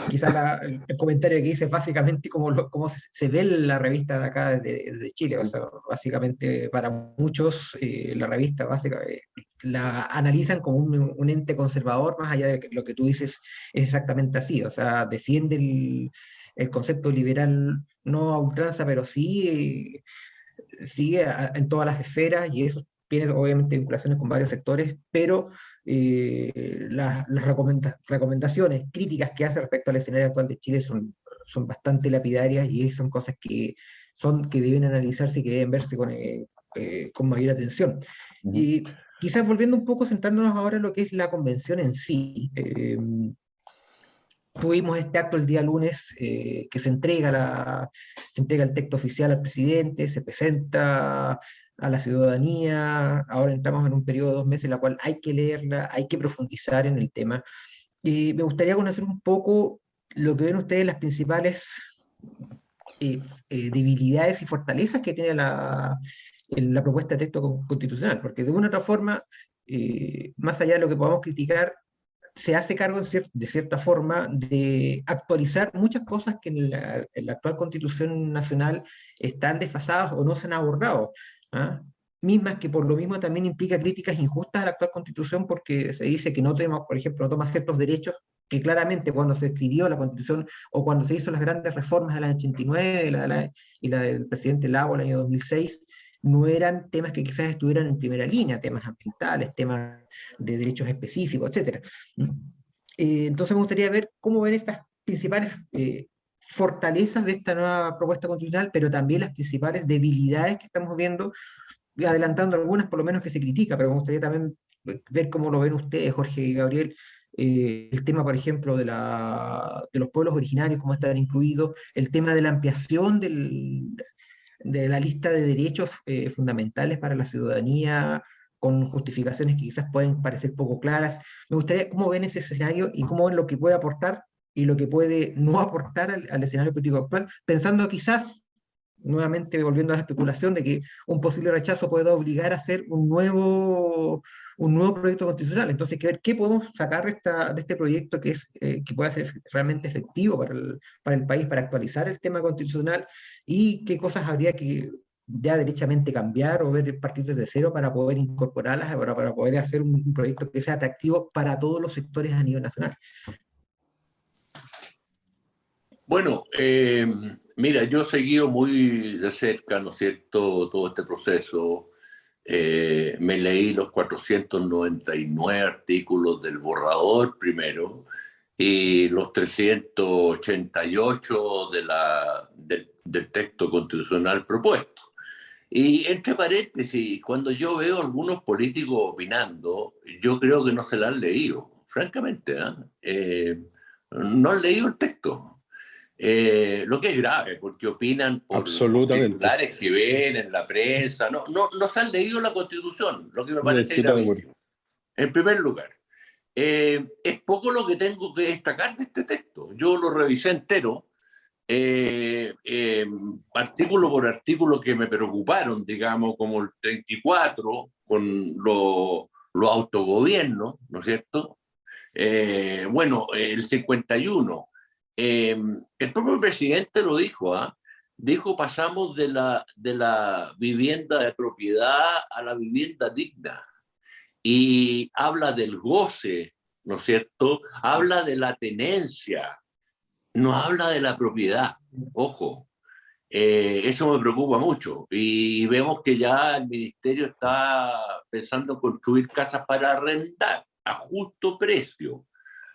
Quizás el comentario que hice es básicamente cómo se ve la revista de acá de Chile. O sea, básicamente para muchos la revista la analizan como un ente conservador, más allá de que lo que tú dices es exactamente así. O sea, defiende el concepto liberal no a ultranza, pero sí sigue en todas las esferas y eso tiene obviamente vinculaciones con varios sectores, pero las recomendaciones críticas que hace respecto al escenario actual de Chile son bastante lapidarias y son cosas que deben analizarse y que deben verse con mayor atención. Y quizás volviendo un poco, centrándonos ahora en lo que es la convención en sí. Tuvimos este acto el día lunes que se entrega el texto oficial al presidente, se presenta a la ciudadanía, ahora entramos en un periodo de 2 meses en la cual hay que leerla, hay que profundizar en el tema. Y me gustaría conocer un poco lo que ven ustedes, las principales debilidades y fortalezas que tiene la propuesta de texto constitucional, porque de una u otra forma, más allá de lo que podamos criticar, se hace cargo de cierta forma de actualizar muchas cosas que en la actual Constitución Nacional están desfasadas o no se han abordado, ¿ah? Mismas que por lo mismo también implica críticas injustas a la actual Constitución porque se dice que no toma, por ejemplo, no toma ciertos derechos que claramente cuando se escribió la Constitución o cuando se hizo las grandes reformas del año 89 y la del presidente Lago el año 2006, no eran temas que quizás estuvieran en primera línea, temas ambientales, temas de derechos específicos, etc. Entonces me gustaría ver cómo ven estas principales fortalezas de esta nueva propuesta constitucional, pero también las principales debilidades que estamos viendo, adelantando algunas por lo menos que se critica, pero me gustaría también ver cómo lo ven ustedes, Jorge y Gabriel, el tema, por ejemplo, de los pueblos originarios, cómo están incluidos, el tema de la ampliación de la lista de derechos fundamentales para la ciudadanía, con justificaciones que quizás pueden parecer poco claras. Me gustaría cómo ven ese escenario y cómo ven lo que puede aportar y lo que puede no aportar al escenario político actual, pensando quizás nuevamente volviendo a la especulación de que un posible rechazo pueda obligar a hacer un nuevo proyecto constitucional. Entonces, hay que ver qué podemos sacar de este proyecto que pueda ser realmente efectivo para el país, para actualizar el tema constitucional, y qué cosas habría que ya derechamente cambiar o ver partir desde cero para poder incorporarlas, para poder hacer un proyecto que sea atractivo para todos los sectores a nivel nacional. Bueno, mira, yo he seguido muy de cerca, ¿no es cierto?, todo este proceso. Me leí los 499 artículos del borrador primero y los 388 del texto constitucional propuesto. Y entre paréntesis, cuando yo veo a algunos políticos opinando, yo creo que no se la han leído, francamente, no han leído el texto. Lo que es grave, porque opinan por titulares que ven en la prensa, no se han leído la Constitución, lo que me parece gravísimo. En primer lugar, es poco lo que tengo que destacar de este texto. Yo lo revisé entero, artículo por artículo que me preocuparon, digamos, como el 34, con los autogobiernos, ¿no es cierto? Bueno, el 51. El propio presidente lo dijo, dijo, pasamos de la vivienda de propiedad a la vivienda digna, y habla del goce, ¿no es cierto? Habla de la tenencia, no habla de la propiedad, ojo. Eso me preocupa mucho, y vemos que ya el ministerio está pensando en construir casas para arrendar a justo precio.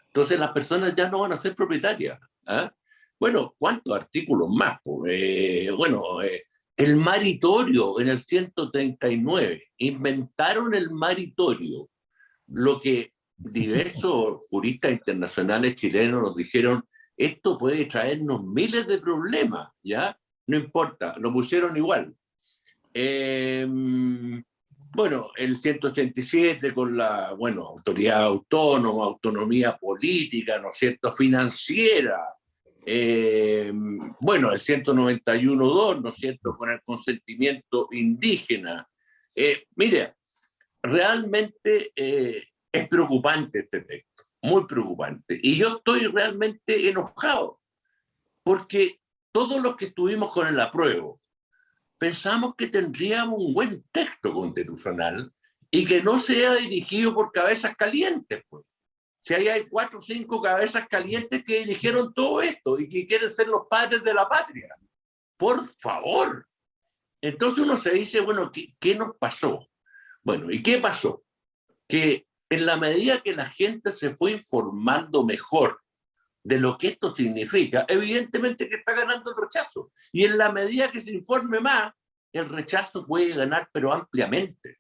Entonces las personas ya no van a ser propietarias. Bueno, ¿cuántos artículos más? El maritorio en el 139. Inventaron el maritorio, lo que diversos juristas internacionales chilenos nos dijeron, esto puede traernos miles de problemas, ¿ya? No importa, lo pusieron igual. Bueno, el 187 con la, autoridad autónoma, autonomía política, ¿no es cierto?, financiera. El 191.2, ¿no es cierto?, con el consentimiento indígena. Mire, realmente es preocupante este texto, muy preocupante. Y yo estoy realmente enojado, porque todos los que estuvimos con el apruebo, pensamos que tendríamos un buen texto constitucional y que no sea dirigido por cabezas calientes, pues. Si ahí hay 4 o 5 cabezas calientes que dirigieron todo esto y que quieren ser los padres de la patria. Por favor. Entonces uno se dice, bueno, ¿qué nos pasó? Bueno, ¿y qué pasó? Que en la medida que la gente se fue informando mejor de lo que esto significa, evidentemente que está ganando el rechazo. Y en la medida que se informe más, el rechazo puede ganar, pero ampliamente.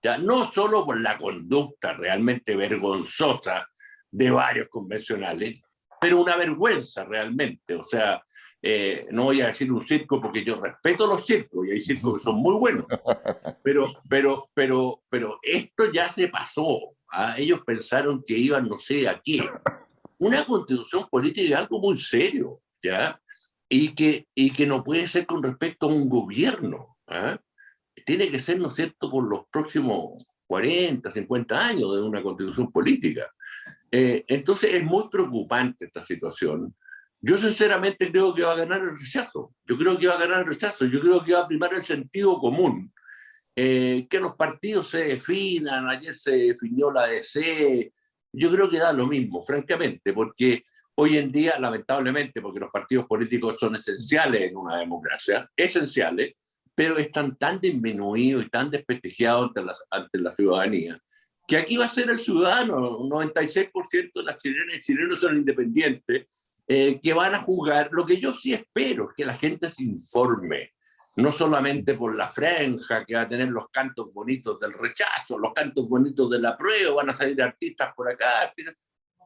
Ya no solo por la conducta realmente vergonzosa de varios convencionales, pero una vergüenza realmente. O sea, no voy a decir un circo porque yo respeto los circos y hay circos que son muy buenos, pero esto ya se pasó. Ellos pensaron que iban no sé a qué. Una constitución política es algo muy serio, ¿ya? Y que no puede ser con respecto a un gobierno. Tiene que ser, ¿no es cierto?, por los próximos 40, 50 años de una constitución política. Entonces es muy preocupante esta situación. Yo sinceramente creo que va a ganar el rechazo. Yo creo que va a ganar el rechazo. Yo creo que va a primar el sentido común. Que los partidos se definan. Ayer se definió la DC. Yo creo que da lo mismo, francamente, porque hoy en día, lamentablemente, porque los partidos políticos son esenciales en una democracia, esenciales, pero están tan disminuidos y tan desprestigiados ante la ciudadanía, que aquí va a ser el ciudadano, un 96% de las chilenas y chilenos son independientes, que van a juzgar. Lo que yo sí espero es que la gente se informe, no solamente por la franja, que va a tener los cantos bonitos del rechazo, los cantos bonitos del apruebo, van a salir artistas por acá,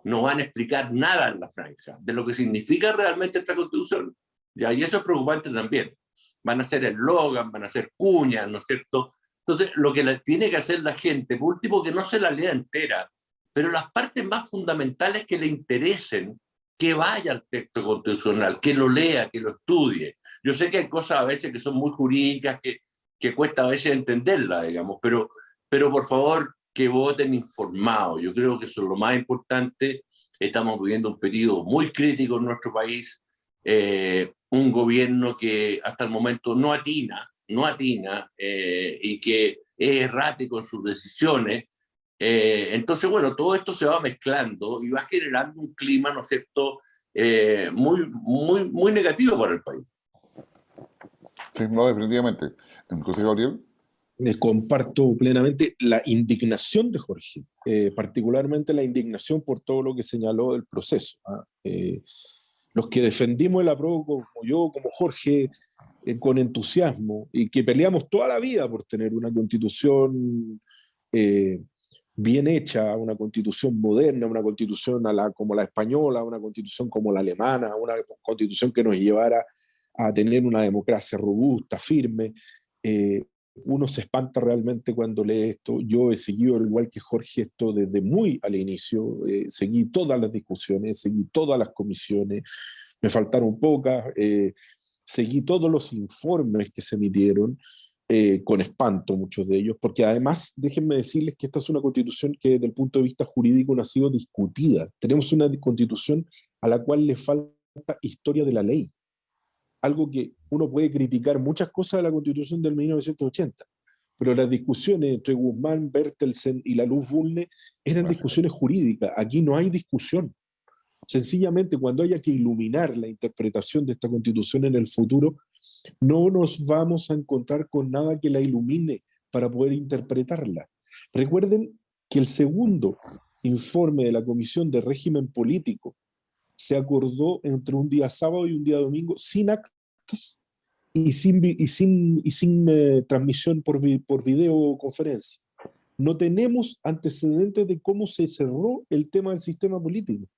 no van a explicar nada en la franja de lo que significa realmente esta constitución. ¿Ya? Y eso es preocupante también. Van a hacer eslogan, van a hacer cuñas, ¿no es cierto? Entonces, lo que tiene que hacer la gente, por último, que no se la lea entera, pero las partes más fundamentales que le interesen, que vaya al texto constitucional, que lo lea, que lo estudie. Yo sé que hay cosas a veces que son muy jurídicas, que cuesta a veces entenderlas, digamos, pero por favor que voten informados. Yo creo que eso es lo más importante. Estamos viviendo un periodo muy crítico en nuestro país, un gobierno que hasta el momento no atina, y que es errático en sus decisiones. Entonces, bueno, todo esto se va mezclando y va generando un clima, ¿no es cierto?, muy negativo para el país. Sí, no, definitivamente. José Gabriel. Comparto plenamente la indignación de Jorge, particularmente la indignación por todo lo que señaló del proceso. Los que defendimos el apruebo, como yo, como Jorge, con entusiasmo, y que peleamos toda la vida por tener una constitución bien hecha, una constitución moderna, una constitución como la española, una constitución como la alemana, una constitución que nos llevara a tener una democracia robusta, firme. Uno se espanta realmente cuando lee esto. Yo he seguido, al igual que Jorge, esto desde muy al inicio. Seguí todas las discusiones, seguí todas las comisiones, me faltaron pocas, seguí todos los informes que se emitieron, con espanto muchos de ellos, porque además déjenme decirles que esta es una constitución que desde el punto de vista jurídico no ha sido discutida. Tenemos una constitución a la cual le falta historia de la ley. Algo que uno puede criticar muchas cosas de la Constitución del 1980, pero las discusiones entre Guzmán, Bertelsen y la Luz Bulne eran discusiones jurídicas. Aquí no hay discusión. Sencillamente, cuando haya que iluminar la interpretación de esta Constitución en el futuro, no nos vamos a encontrar con nada que la ilumine para poder interpretarla. Recuerden que el segundo informe de la Comisión de Régimen Político se acordó entre un día sábado y un día domingo, sin actas y sin transmisión por videoconferencia. No tenemos antecedentes de cómo se cerró el tema del sistema político.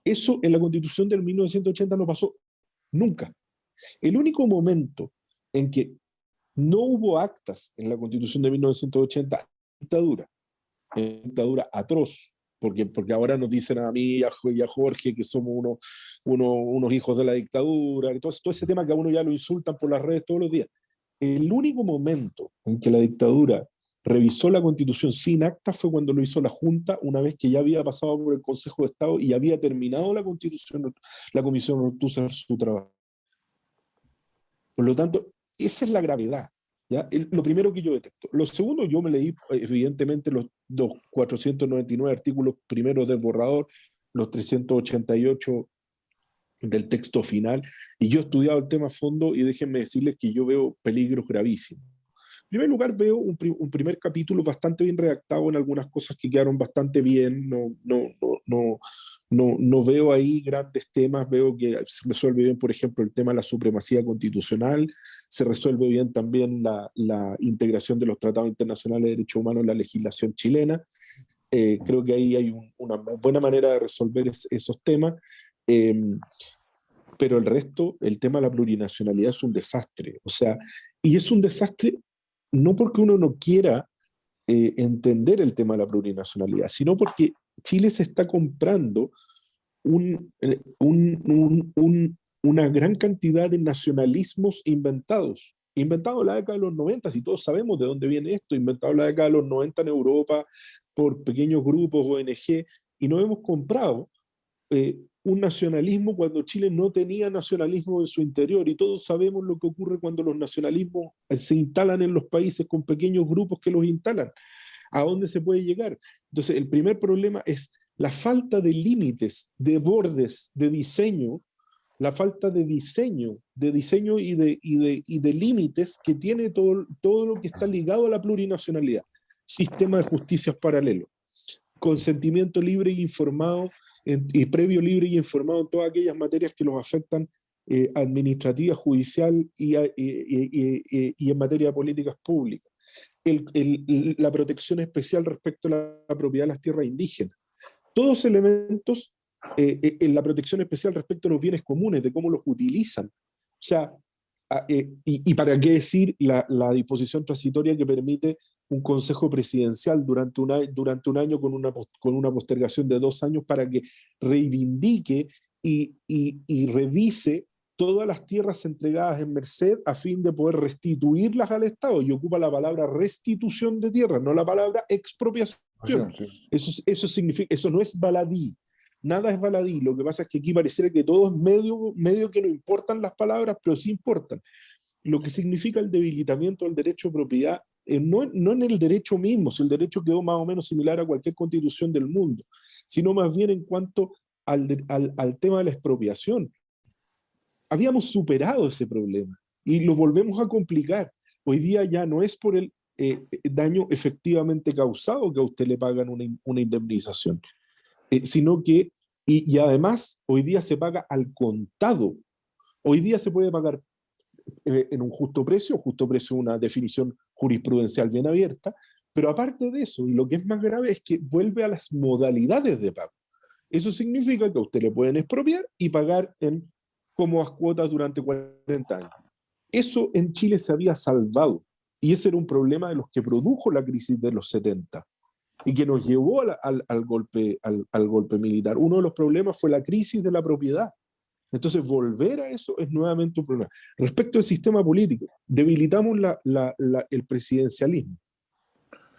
Eso en la Constitución del 1980 no pasó nunca. El único momento en que no hubo actas en la Constitución de 1980, dictadura atroz, porque ahora nos dicen a mí y a Jorge que somos unos hijos de la dictadura, y todo ese tema que a uno ya lo insultan por las redes todos los días. El único momento en que la dictadura revisó la Constitución sin acta fue cuando lo hizo la Junta, una vez que ya había pasado por el Consejo de Estado y había terminado la Constitución, la Comisión Ortúzar su trabajo. Por lo tanto, esa es la gravedad. ¿Ya? Lo primero que yo detecto. Lo segundo, yo me leí evidentemente los 499 artículos primeros del borrador, los 388 del texto final, y yo he estudiado el tema a fondo y déjenme decirles que yo veo peligros gravísimos. En primer lugar, veo un primer capítulo bastante bien redactado en algunas cosas que quedaron bastante bien. No veo ahí grandes temas. Veo que se resuelve bien, por ejemplo, el tema de la supremacía constitucional, se resuelve bien también la integración de los tratados internacionales de derechos humanos en la legislación chilena. Creo que ahí hay una buena manera de resolver esos temas. Pero el resto, el tema de la plurinacionalidad es un desastre. O sea, y es un desastre no porque uno no quiera entender el tema de la plurinacionalidad, sino porque Chile se está comprando una gran cantidad de nacionalismos inventados en la década de los 90, y todos sabemos de dónde viene esto, inventado en la década de los 90 en Europa por pequeños grupos, ONG, y nos hemos comprado un nacionalismo cuando Chile no tenía nacionalismo en su interior, y todos sabemos lo que ocurre cuando los nacionalismos se instalan en los países con pequeños grupos que los instalan. ¿A dónde se puede llegar? Entonces, el primer problema es la falta de límites, de bordes, de diseño, la falta de diseño y de límites que tiene todo lo que está ligado a la plurinacionalidad. Sistema de justicias paralelo, consentimiento libre e informado, y previo libre y informado en todas aquellas materias que los afectan, administrativa, judicial y en materia de políticas públicas. La protección especial respecto a la propiedad de las tierras indígenas. Todos elementos en la protección especial respecto a los bienes comunes, de cómo los utilizan. O sea, y para qué decir la disposición transitoria que permite un consejo presidencial durante un año con una postergación de 2 años para que reivindique y revise todas las tierras entregadas en merced a fin de poder restituirlas al Estado, y ocupa la palabra restitución de tierras, no la palabra expropiación. Sí. Eso significa, eso no es baladí, nada es baladí. Lo que pasa es que aquí pareciera que todo es medio que no importan las palabras, pero sí importan. Lo que significa el debilitamiento del derecho de propiedad, no en el derecho mismo, si el derecho quedó más o menos similar a cualquier constitución del mundo, sino más bien en cuanto al tema de la expropiación. Habíamos superado ese problema y lo volvemos a complicar. Hoy día ya no es por el daño efectivamente causado que a usted le pagan una indemnización, sino que, y además, hoy día se paga al contado. Hoy día se puede pagar en un justo precio es una definición jurisprudencial bien abierta, pero aparte de eso, y lo que es más grave es que vuelve a las modalidades de pago. Eso significa que a usted le pueden expropiar y pagar en cómodas cuotas durante 40 años. Eso en Chile se había salvado, y ese era un problema de los que produjo la crisis de los 70 y que nos llevó al golpe militar. Uno de los problemas fue la crisis de la propiedad. Entonces, volver a eso es nuevamente un problema. Respecto al sistema político, debilitamos el presidencialismo,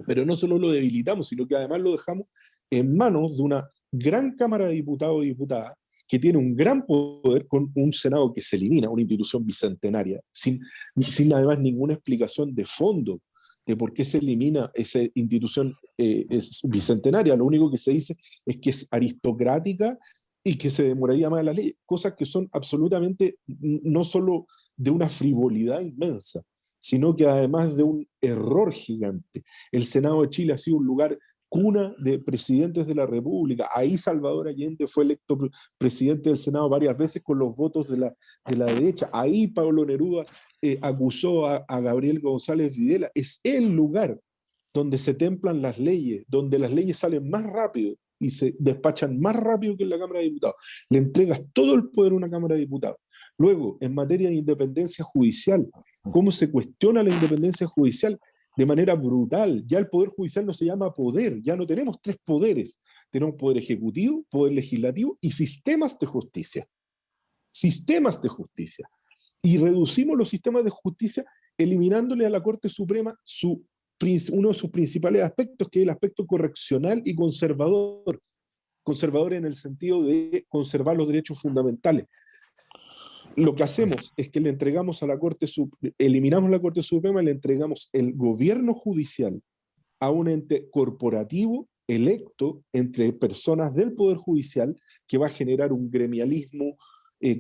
pero no solo lo debilitamos, sino que además lo dejamos en manos de una gran Cámara de Diputados y Diputadas que tiene un gran poder, con un Senado que se elimina, una institución bicentenaria, sin además ninguna explicación de fondo de por qué se elimina esa institución bicentenaria. Lo único que se dice es que es aristocrática y que se demoraría más en las leyes, cosas que son absolutamente no solo de una frivolidad inmensa, sino que además de un error gigante. El Senado de Chile ha sido un lugar cuna de presidentes de la República. Ahí Salvador Allende fue electo presidente del Senado varias veces con los votos de la derecha. Ahí Pablo Neruda acusó a Gabriel González Videla. Es el lugar donde se templan las leyes, donde las leyes salen más rápido y se despachan más rápido que en la Cámara de Diputados. Le entregas todo el poder a una Cámara de Diputados. Luego, en materia de independencia judicial, ¿cómo se cuestiona la independencia judicial? De manera brutal. Ya el Poder Judicial no se llama poder, ya no tenemos 3 poderes. Tenemos poder ejecutivo, poder legislativo y sistemas de justicia. Sistemas de justicia. Y reducimos los sistemas de justicia eliminándole a la Corte Suprema uno de sus principales aspectos, que es el aspecto correccional y conservador. Conservador en el sentido de conservar los derechos fundamentales. Lo que hacemos es que le entregamos a la Corte eliminamos la Corte Suprema y le entregamos el gobierno judicial a un ente corporativo electo entre personas del Poder Judicial, que va a generar un gremialismo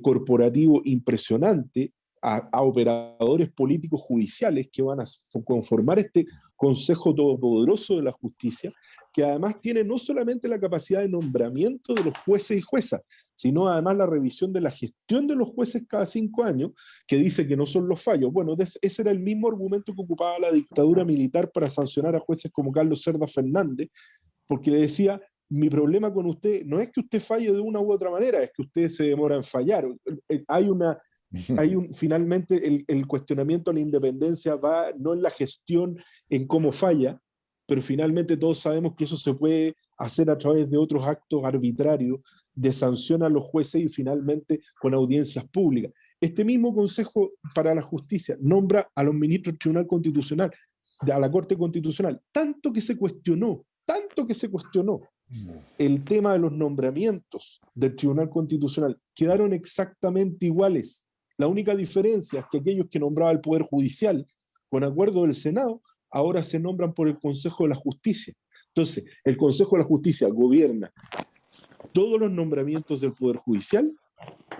corporativo impresionante, a operadores políticos judiciales que van a conformar este Consejo Todopoderoso de la Justicia, que además tiene no solamente la capacidad de nombramiento de los jueces y juezas, sino además la revisión de la gestión de los jueces cada 5 años, que dice que no son los fallos. Bueno, ese era el mismo argumento que ocupaba la dictadura militar para sancionar a jueces como Carlos Cerda Fernández, porque le decía: mi problema con usted no es que usted falle de una u otra manera, es que usted se demora en fallar. Finalmente el cuestionamiento a la independencia va no en la gestión, en cómo falla, pero finalmente todos sabemos que eso se puede hacer a través de otros actos arbitrarios de sanción a los jueces y finalmente con audiencias públicas. Este mismo Consejo para la Justicia nombra a los ministros del Tribunal Constitucional, a la Corte Constitucional, tanto que se cuestionó el tema de los nombramientos del Tribunal Constitucional. Quedaron exactamente iguales. La única diferencia es que aquellos que nombraba el Poder Judicial, con acuerdo del Senado, ahora se nombran por el Consejo de la Justicia. Entonces, el Consejo de la Justicia gobierna todos los nombramientos del Poder Judicial,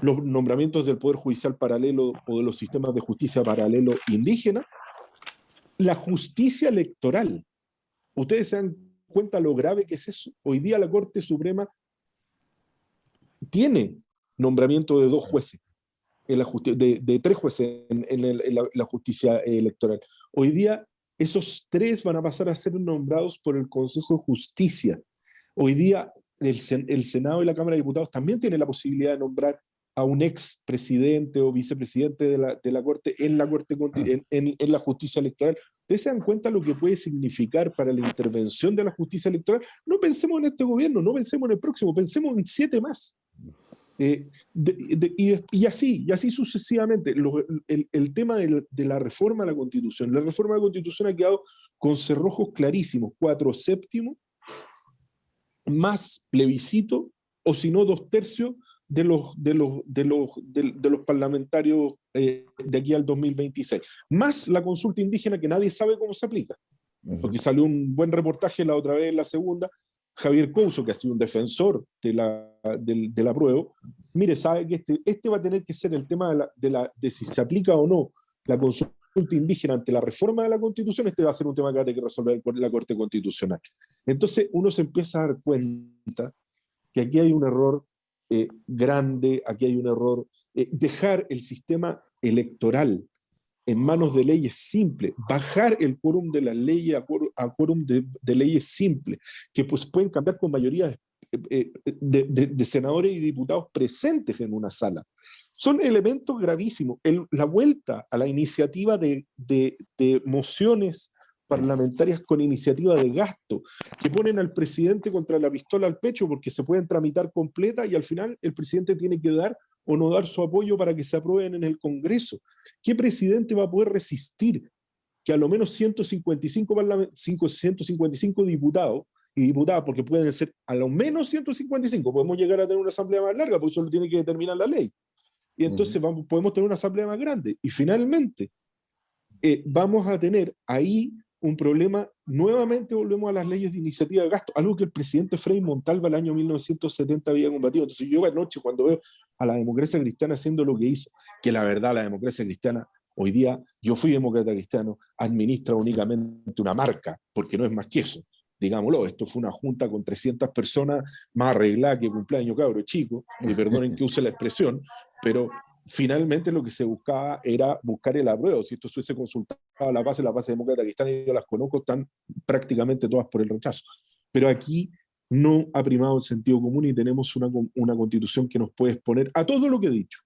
los nombramientos del Poder Judicial paralelo o de los sistemas de justicia paralelo indígena, la justicia electoral. Ustedes se dan cuenta lo grave que es eso. Hoy día la Corte Suprema tiene nombramiento de 2 jueces, de 3 jueces en la justicia electoral. Hoy día esos 3 van a pasar a ser nombrados por el Consejo de Justicia. Hoy día el Senado y la Cámara de Diputados también tienen la posibilidad de nombrar a un ex presidente o vicepresidente de la Corte en la justicia electoral. ¿Ustedes se dan cuenta lo que puede significar para la intervención de la justicia electoral? No pensemos en este gobierno, no pensemos en el próximo, pensemos en 7 más. Y así sucesivamente. El tema de la reforma a la Constitución. La reforma a la Constitución ha quedado con cerrojos clarísimos, 4/7, más plebiscito, o si no 2/3 de los parlamentarios de aquí al 2026. Más la consulta indígena, que nadie sabe cómo se aplica. Porque salió un buen reportaje la otra vez en la segunda, Javier Couso, que ha sido un defensor de la apruebo, mire, sabe que este va a tener que ser el tema de si se aplica o no la consulta indígena ante la reforma de la Constitución. Este va a ser un tema que va a tener que resolver la Corte Constitucional. Entonces uno se empieza a dar cuenta que aquí hay un error grande, aquí hay un error, dejar el sistema electoral en manos de leyes simples, bajar el quórum de las leyes a quórum de leyes simples, que pues pueden cambiar con mayoría de senadores y diputados presentes en una sala. Son elementos gravísimos. La vuelta a la iniciativa de mociones parlamentarias con iniciativa de gasto, que ponen al presidente contra la pistola al pecho porque se pueden tramitar completas y al final el presidente tiene que dar o no dar su apoyo para que se aprueben en el Congreso. ¿Qué presidente va a poder resistir que a lo menos 155 diputados y diputadas, porque pueden ser a lo menos 155, podemos llegar a tener una asamblea más larga, porque eso lo tiene que determinar la ley, y entonces podemos tener una asamblea más grande, y finalmente vamos a tener ahí un problema. Nuevamente volvemos a las leyes de iniciativa de gasto, algo que el presidente Frei Montalva el año 1970 había combatido. Entonces yo anoche, cuando veo a la democracia cristiana haciendo lo que hizo, que la verdad la democracia cristiana hoy día, yo fui demócrata cristiano, administra únicamente una marca, porque no es más que eso, digámoslo. Esto fue una junta con 300 personas más arreglada que cumpleaños cabro chico, y perdonen que use la expresión, pero finalmente lo que se buscaba era buscar el apruebo. Si esto se hubiese consultado la base demócrata cristiana, yo las conozco, están prácticamente todas por el rechazo. Pero aquí no ha primado el sentido común y tenemos una constitución que nos puede exponer a todo lo que he dicho.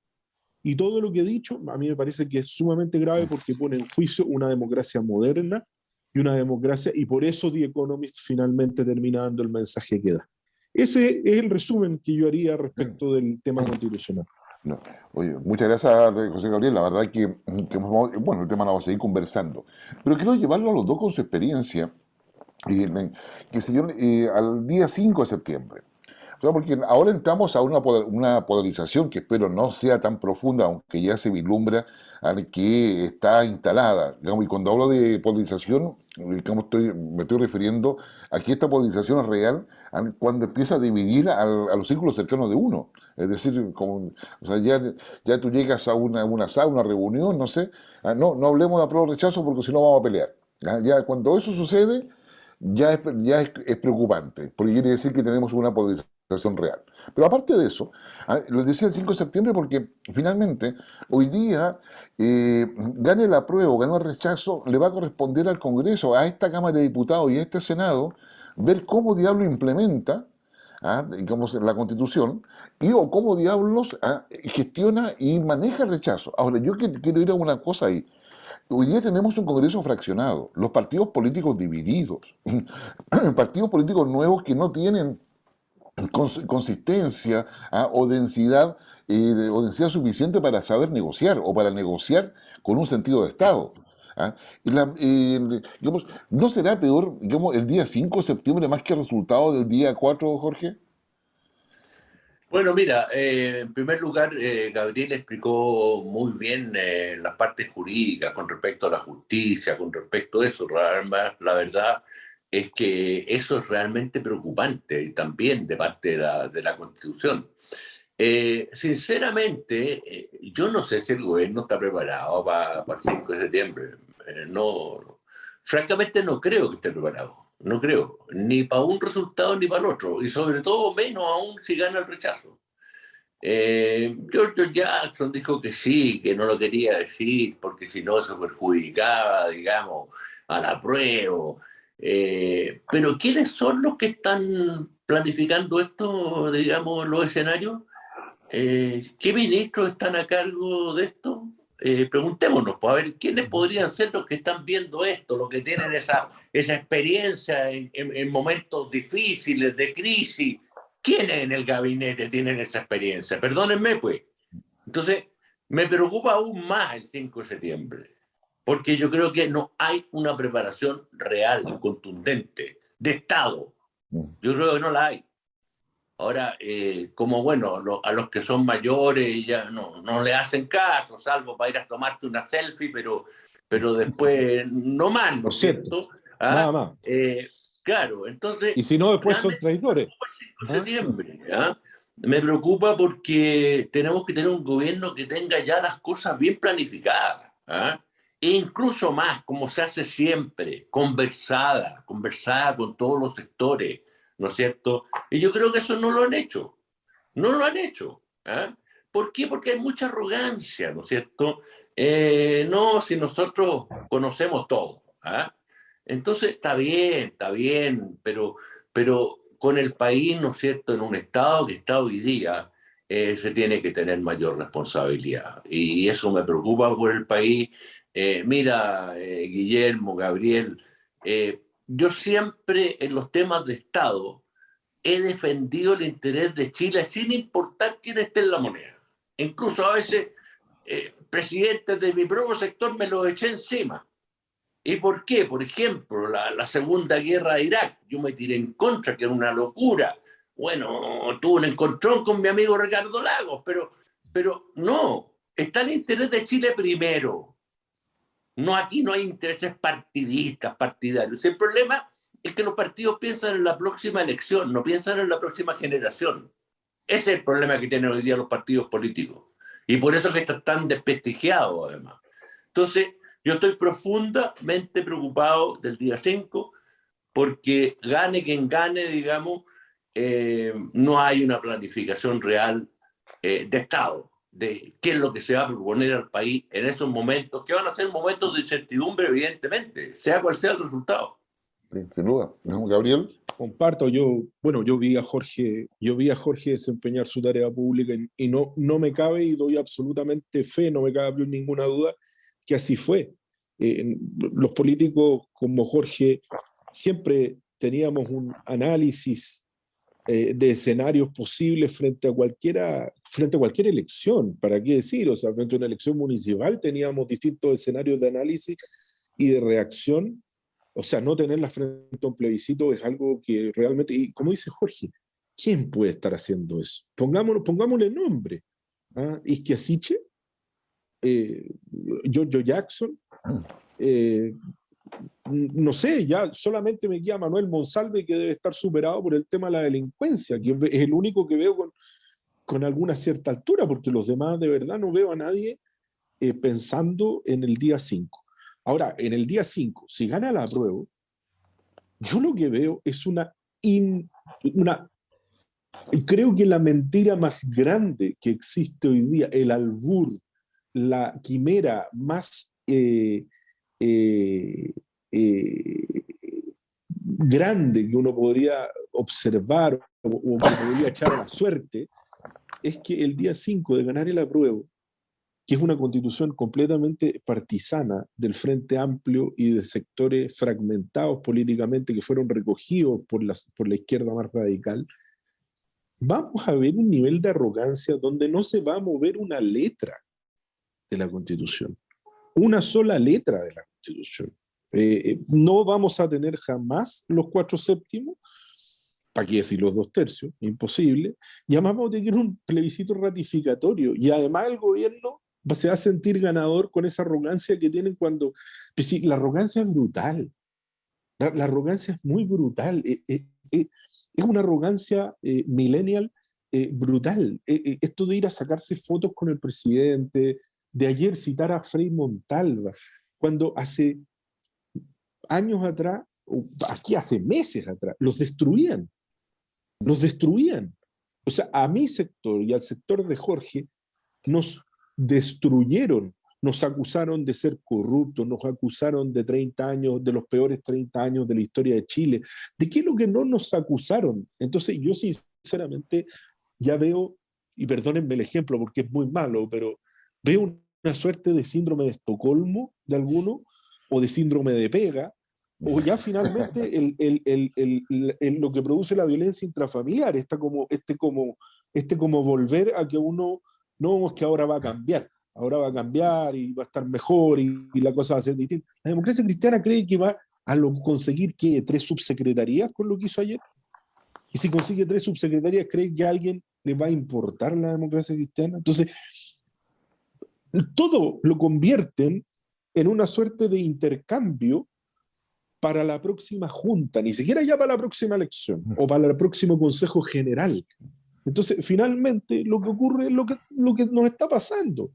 Y todo lo que he dicho a mí me parece que es sumamente grave, porque pone en juicio una democracia moderna y una democracia, y por eso The Economist finalmente termina dando el mensaje que da. Ese es el resumen que yo haría respecto del tema constitucional. No. Oye, muchas gracias, José Gabriel. La verdad que bueno, el tema lo vamos a seguir conversando. Pero quiero llevarlo a los dos con su experiencia, que se dio al día 5 de septiembre. O sea, porque ahora entramos a una polarización que espero no sea tan profunda, aunque ya se vislumbra que está instalada. Digamos, y cuando hablo de polarización, digamos, me estoy refiriendo a que esta polarización es real cuando empieza a dividir a los círculos cercanos de uno. Es decir, o sea, ya tú llegas a una sala, una reunión, no sé, no hablemos de apruebo o rechazo porque si no vamos a pelear. Ya cuando eso sucede, ya es preocupante, porque quiere decir que tenemos una polarización real. Pero aparte de eso, lo decía el 5 de septiembre porque finalmente hoy día gane el apruebo, gane el rechazo, le va a corresponder al Congreso, a esta Cámara de Diputados y a este Senado, ver cómo diablo implementa digamos, la Constitución, o cómo diablos gestiona y maneja el rechazo. Ahora, yo quiero ir a una cosa ahí. Hoy día tenemos un Congreso fraccionado, los partidos políticos divididos, partidos políticos nuevos que no tienen consistencia o densidad suficiente para saber negociar o para negociar con un sentido de Estado. Digamos, ¿no será peor, digamos, el día 5 de septiembre más que el resultado del día 4, Jorge? Bueno, mira, en primer lugar, Gabriel explicó muy bien las partes jurídicas con respecto a la justicia, con respecto a eso. La verdad es que eso es realmente preocupante, y también de parte de la Constitución. Sinceramente, yo no sé si el gobierno está preparado para el 5 de septiembre. Francamente no creo que esté preparado. No creo, ni para un resultado ni para el otro, y sobre todo menos aún si gana el rechazo. George Jackson dijo que sí, que no lo quería decir porque si no se perjudicaba, digamos, al apruebo. Pero ¿quiénes son los que están planificando esto, digamos, los escenarios? ¿Qué ministros están a cargo de esto? Preguntémonos, pues, a ver, ¿quiénes podrían ser los que están viendo esto, los que tienen esa experiencia en momentos difíciles, de crisis? ¿Quiénes en el gabinete tienen esa experiencia? Perdónenme, pues. Entonces, me preocupa aún más el 5 de septiembre, porque yo creo que no hay una preparación real, contundente, de Estado. Yo creo que no la hay. Ahora, como bueno, a los que son mayores ya no le hacen caso, salvo para ir a tomarte una selfie, pero después no más, ¿no Por es cierto, cierto? nada más. Claro, entonces... Y si no, después son traidores. Septiembre, ¿ah? Me preocupa porque tenemos que tener un gobierno que tenga ya las cosas bien planificadas, ¿ah? E incluso más, como se hace siempre, conversada con todos los sectores, ¿no es cierto? Y yo creo que eso no lo han hecho, no lo han hecho, ¿ah? ¿Por qué? Porque hay mucha arrogancia, ¿no es cierto? No, si nosotros conocemos todo, ¿ah? Entonces está bien, pero con el país, ¿no es cierto?, en un estado que está hoy día, se tiene que tener mayor responsabilidad. Y eso me preocupa por el país. Mira, Guillermo, Gabriel, yo siempre en los temas de Estado he defendido el interés de Chile sin importar quién esté en la moneda. Incluso a veces presidentes de mi propio sector me lo eché encima. ¿Y por qué? Por ejemplo, la Segunda Guerra de Irak, yo me tiré en contra, que era una locura. Bueno, tuve un encontrón con mi amigo Ricardo Lagos, pero no, está el interés de Chile primero. No, aquí no hay intereses partidistas, partidarios. El problema es que los partidos piensan en la próxima elección, no piensan en la próxima generación. Ese es el problema que tienen hoy día los partidos políticos. Y por eso es que están tan desprestigiados, además. Entonces, yo estoy profundamente preocupado del día 5 porque gane quien gane, digamos, no hay una planificación real de Estado, de qué es lo que se va a proponer al país en esos momentos, que van a ser momentos de incertidumbre, evidentemente, sea cual sea el resultado. Sí, sin duda. ¿No, Gabriel? Comparto, yo vi a Jorge desempeñar su tarea pública y no me cabe y doy absolutamente fe, no me cabe ninguna duda que así fue. Los políticos como Jorge siempre teníamos un análisis de escenarios posibles frente a cualquier elección, ¿para qué decir? O sea, frente a una elección municipal teníamos distintos escenarios de análisis y de reacción. O sea, no tenerla frente a un plebiscito es algo que realmente, y como dice Jorge, ¿quién puede estar haciendo eso? Pongámosle nombre. ¿Ah? Isquiasiche, Giorgio Jackson, no sé, ya solamente me queda Manuel Monsalve, que debe estar superado por el tema de la delincuencia, que es el único que veo con alguna cierta altura, porque los demás de verdad no veo a nadie pensando en el día 5. Ahora, en el día 5, si gana la apruebo, yo lo que veo es creo que la mentira más grande que existe hoy día, el albur, la quimera más grande que uno podría observar o que podría echar a la suerte, es que el día 5 de ganar el apruebo, que es una constitución completamente partisana del Frente Amplio y de sectores fragmentados políticamente que fueron recogidos por la izquierda más radical, vamos a ver un nivel de arrogancia donde no se va a mover una letra de la Constitución, una sola letra de la Constitución. No vamos a tener jamás los 4/7, ¿para qué decir los 2/3? Imposible. Y además vamos a tener un plebiscito ratificatorio. Y además el gobierno se va a sentir ganador con esa arrogancia que tienen cuando... Pues sí, la arrogancia es brutal. La arrogancia es muy brutal. Es una arrogancia millennial brutal. Esto de ir a sacarse fotos con el presidente, de ayer citar a Frei Montalva, cuando hace años atrás, aquí hace meses atrás, los destruían. Los destruían. O sea, a mi sector y al sector de Jorge nos destruyeron, nos acusaron de ser corruptos, nos acusaron de 30 años, de los peores 30 años de la historia de Chile. ¿De qué es lo que no nos acusaron? Entonces yo sinceramente ya veo, y perdónenme el ejemplo porque es muy malo, pero veo una suerte de síndrome de Estocolmo de alguno, o de síndrome de Pega, o ya finalmente lo que produce la violencia intrafamiliar, como volver a que uno, no, es que ahora va a cambiar y va a estar mejor y la cosa va a ser distinta. La democracia cristiana cree que va a conseguir, ¿qué? 3 subsecretarías con lo que hizo ayer. Y si consigue 3 subsecretarías, ¿cree que a alguien le va a importar la democracia cristiana? Entonces, todo lo convierten en una suerte de intercambio para la próxima junta, ni siquiera ya para la próxima elección o para el próximo Consejo General. Entonces, finalmente, lo que ocurre es lo que nos está pasando.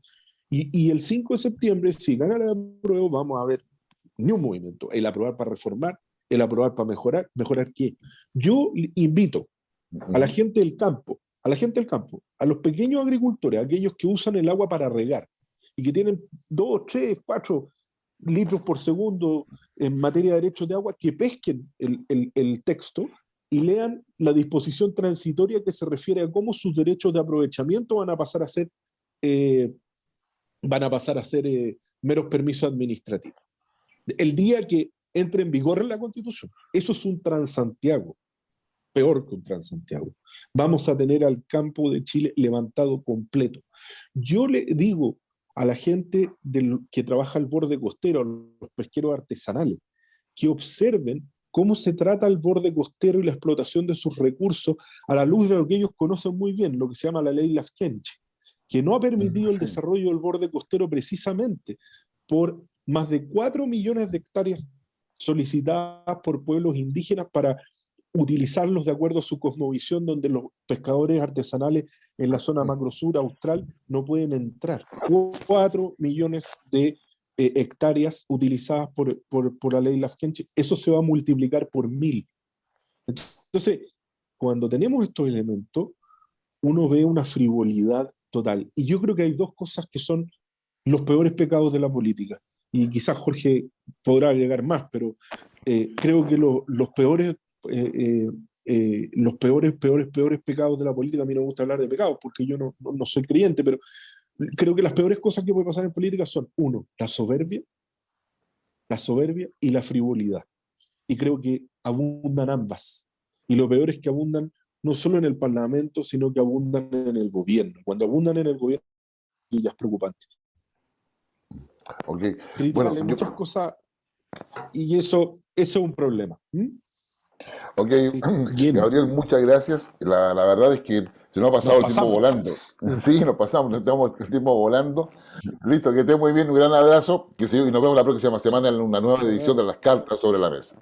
Y el 5 de septiembre, si gana la apruebo, vamos a ver ni un movimiento. El aprobar para reformar, el aprobar para mejorar. ¿Mejorar qué? Yo invito a la gente del campo, a los pequeños agricultores, a aquellos que usan el agua para regar y que tienen 2, 3, 4 litros por segundo en materia de derechos de agua, que pesquen el texto y lean la disposición transitoria que se refiere a cómo sus derechos de aprovechamiento van a pasar a ser meros permisos administrativos. El día que entre en vigor en la Constitución, eso es un Transantiago, peor que un Transantiago. Vamos a tener al campo de Chile levantado completo. Yo le digo a la gente que trabaja al borde costero, los pesqueros artesanales, que observen cómo se trata el borde costero y la explotación de sus recursos a la luz de lo que ellos conocen muy bien, lo que se llama la ley Lafkenche, que no ha permitido el desarrollo del borde costero precisamente por más de 4 millones de hectáreas solicitadas por pueblos indígenas para utilizarlos de acuerdo a su cosmovisión, donde los pescadores artesanales en la zona macrosur austral no pueden entrar. 4 millones de hectáreas utilizadas por la ley Lafkenche, eso se va a multiplicar por 1000. Entonces, cuando tenemos estos elementos, uno ve una frivolidad total. Y yo creo que hay 2 cosas que son los peores pecados de la política. Y quizás Jorge podrá agregar más, pero creo que los peores pecados de la política, a mí no me gusta hablar de pecados porque yo no soy creyente, pero creo que las peores cosas que puede pasar en política son, 1, la soberbia y la frivolidad. Y creo que abundan ambas. Y lo peor es que abundan no solo en el Parlamento, sino que abundan en el gobierno. Cuando abundan en el gobierno, ya es preocupante. Okay. Criticarle muchas cosas y eso es un problema. Ok, Sí. Gabriel, muchas gracias. La verdad es que se nos ha pasado el tiempo volando. Sí, nos estamos el tiempo volando. Listo, que esté muy bien, un gran abrazo, y nos vemos la próxima semana en una nueva edición de Las Cartas sobre la Mesa.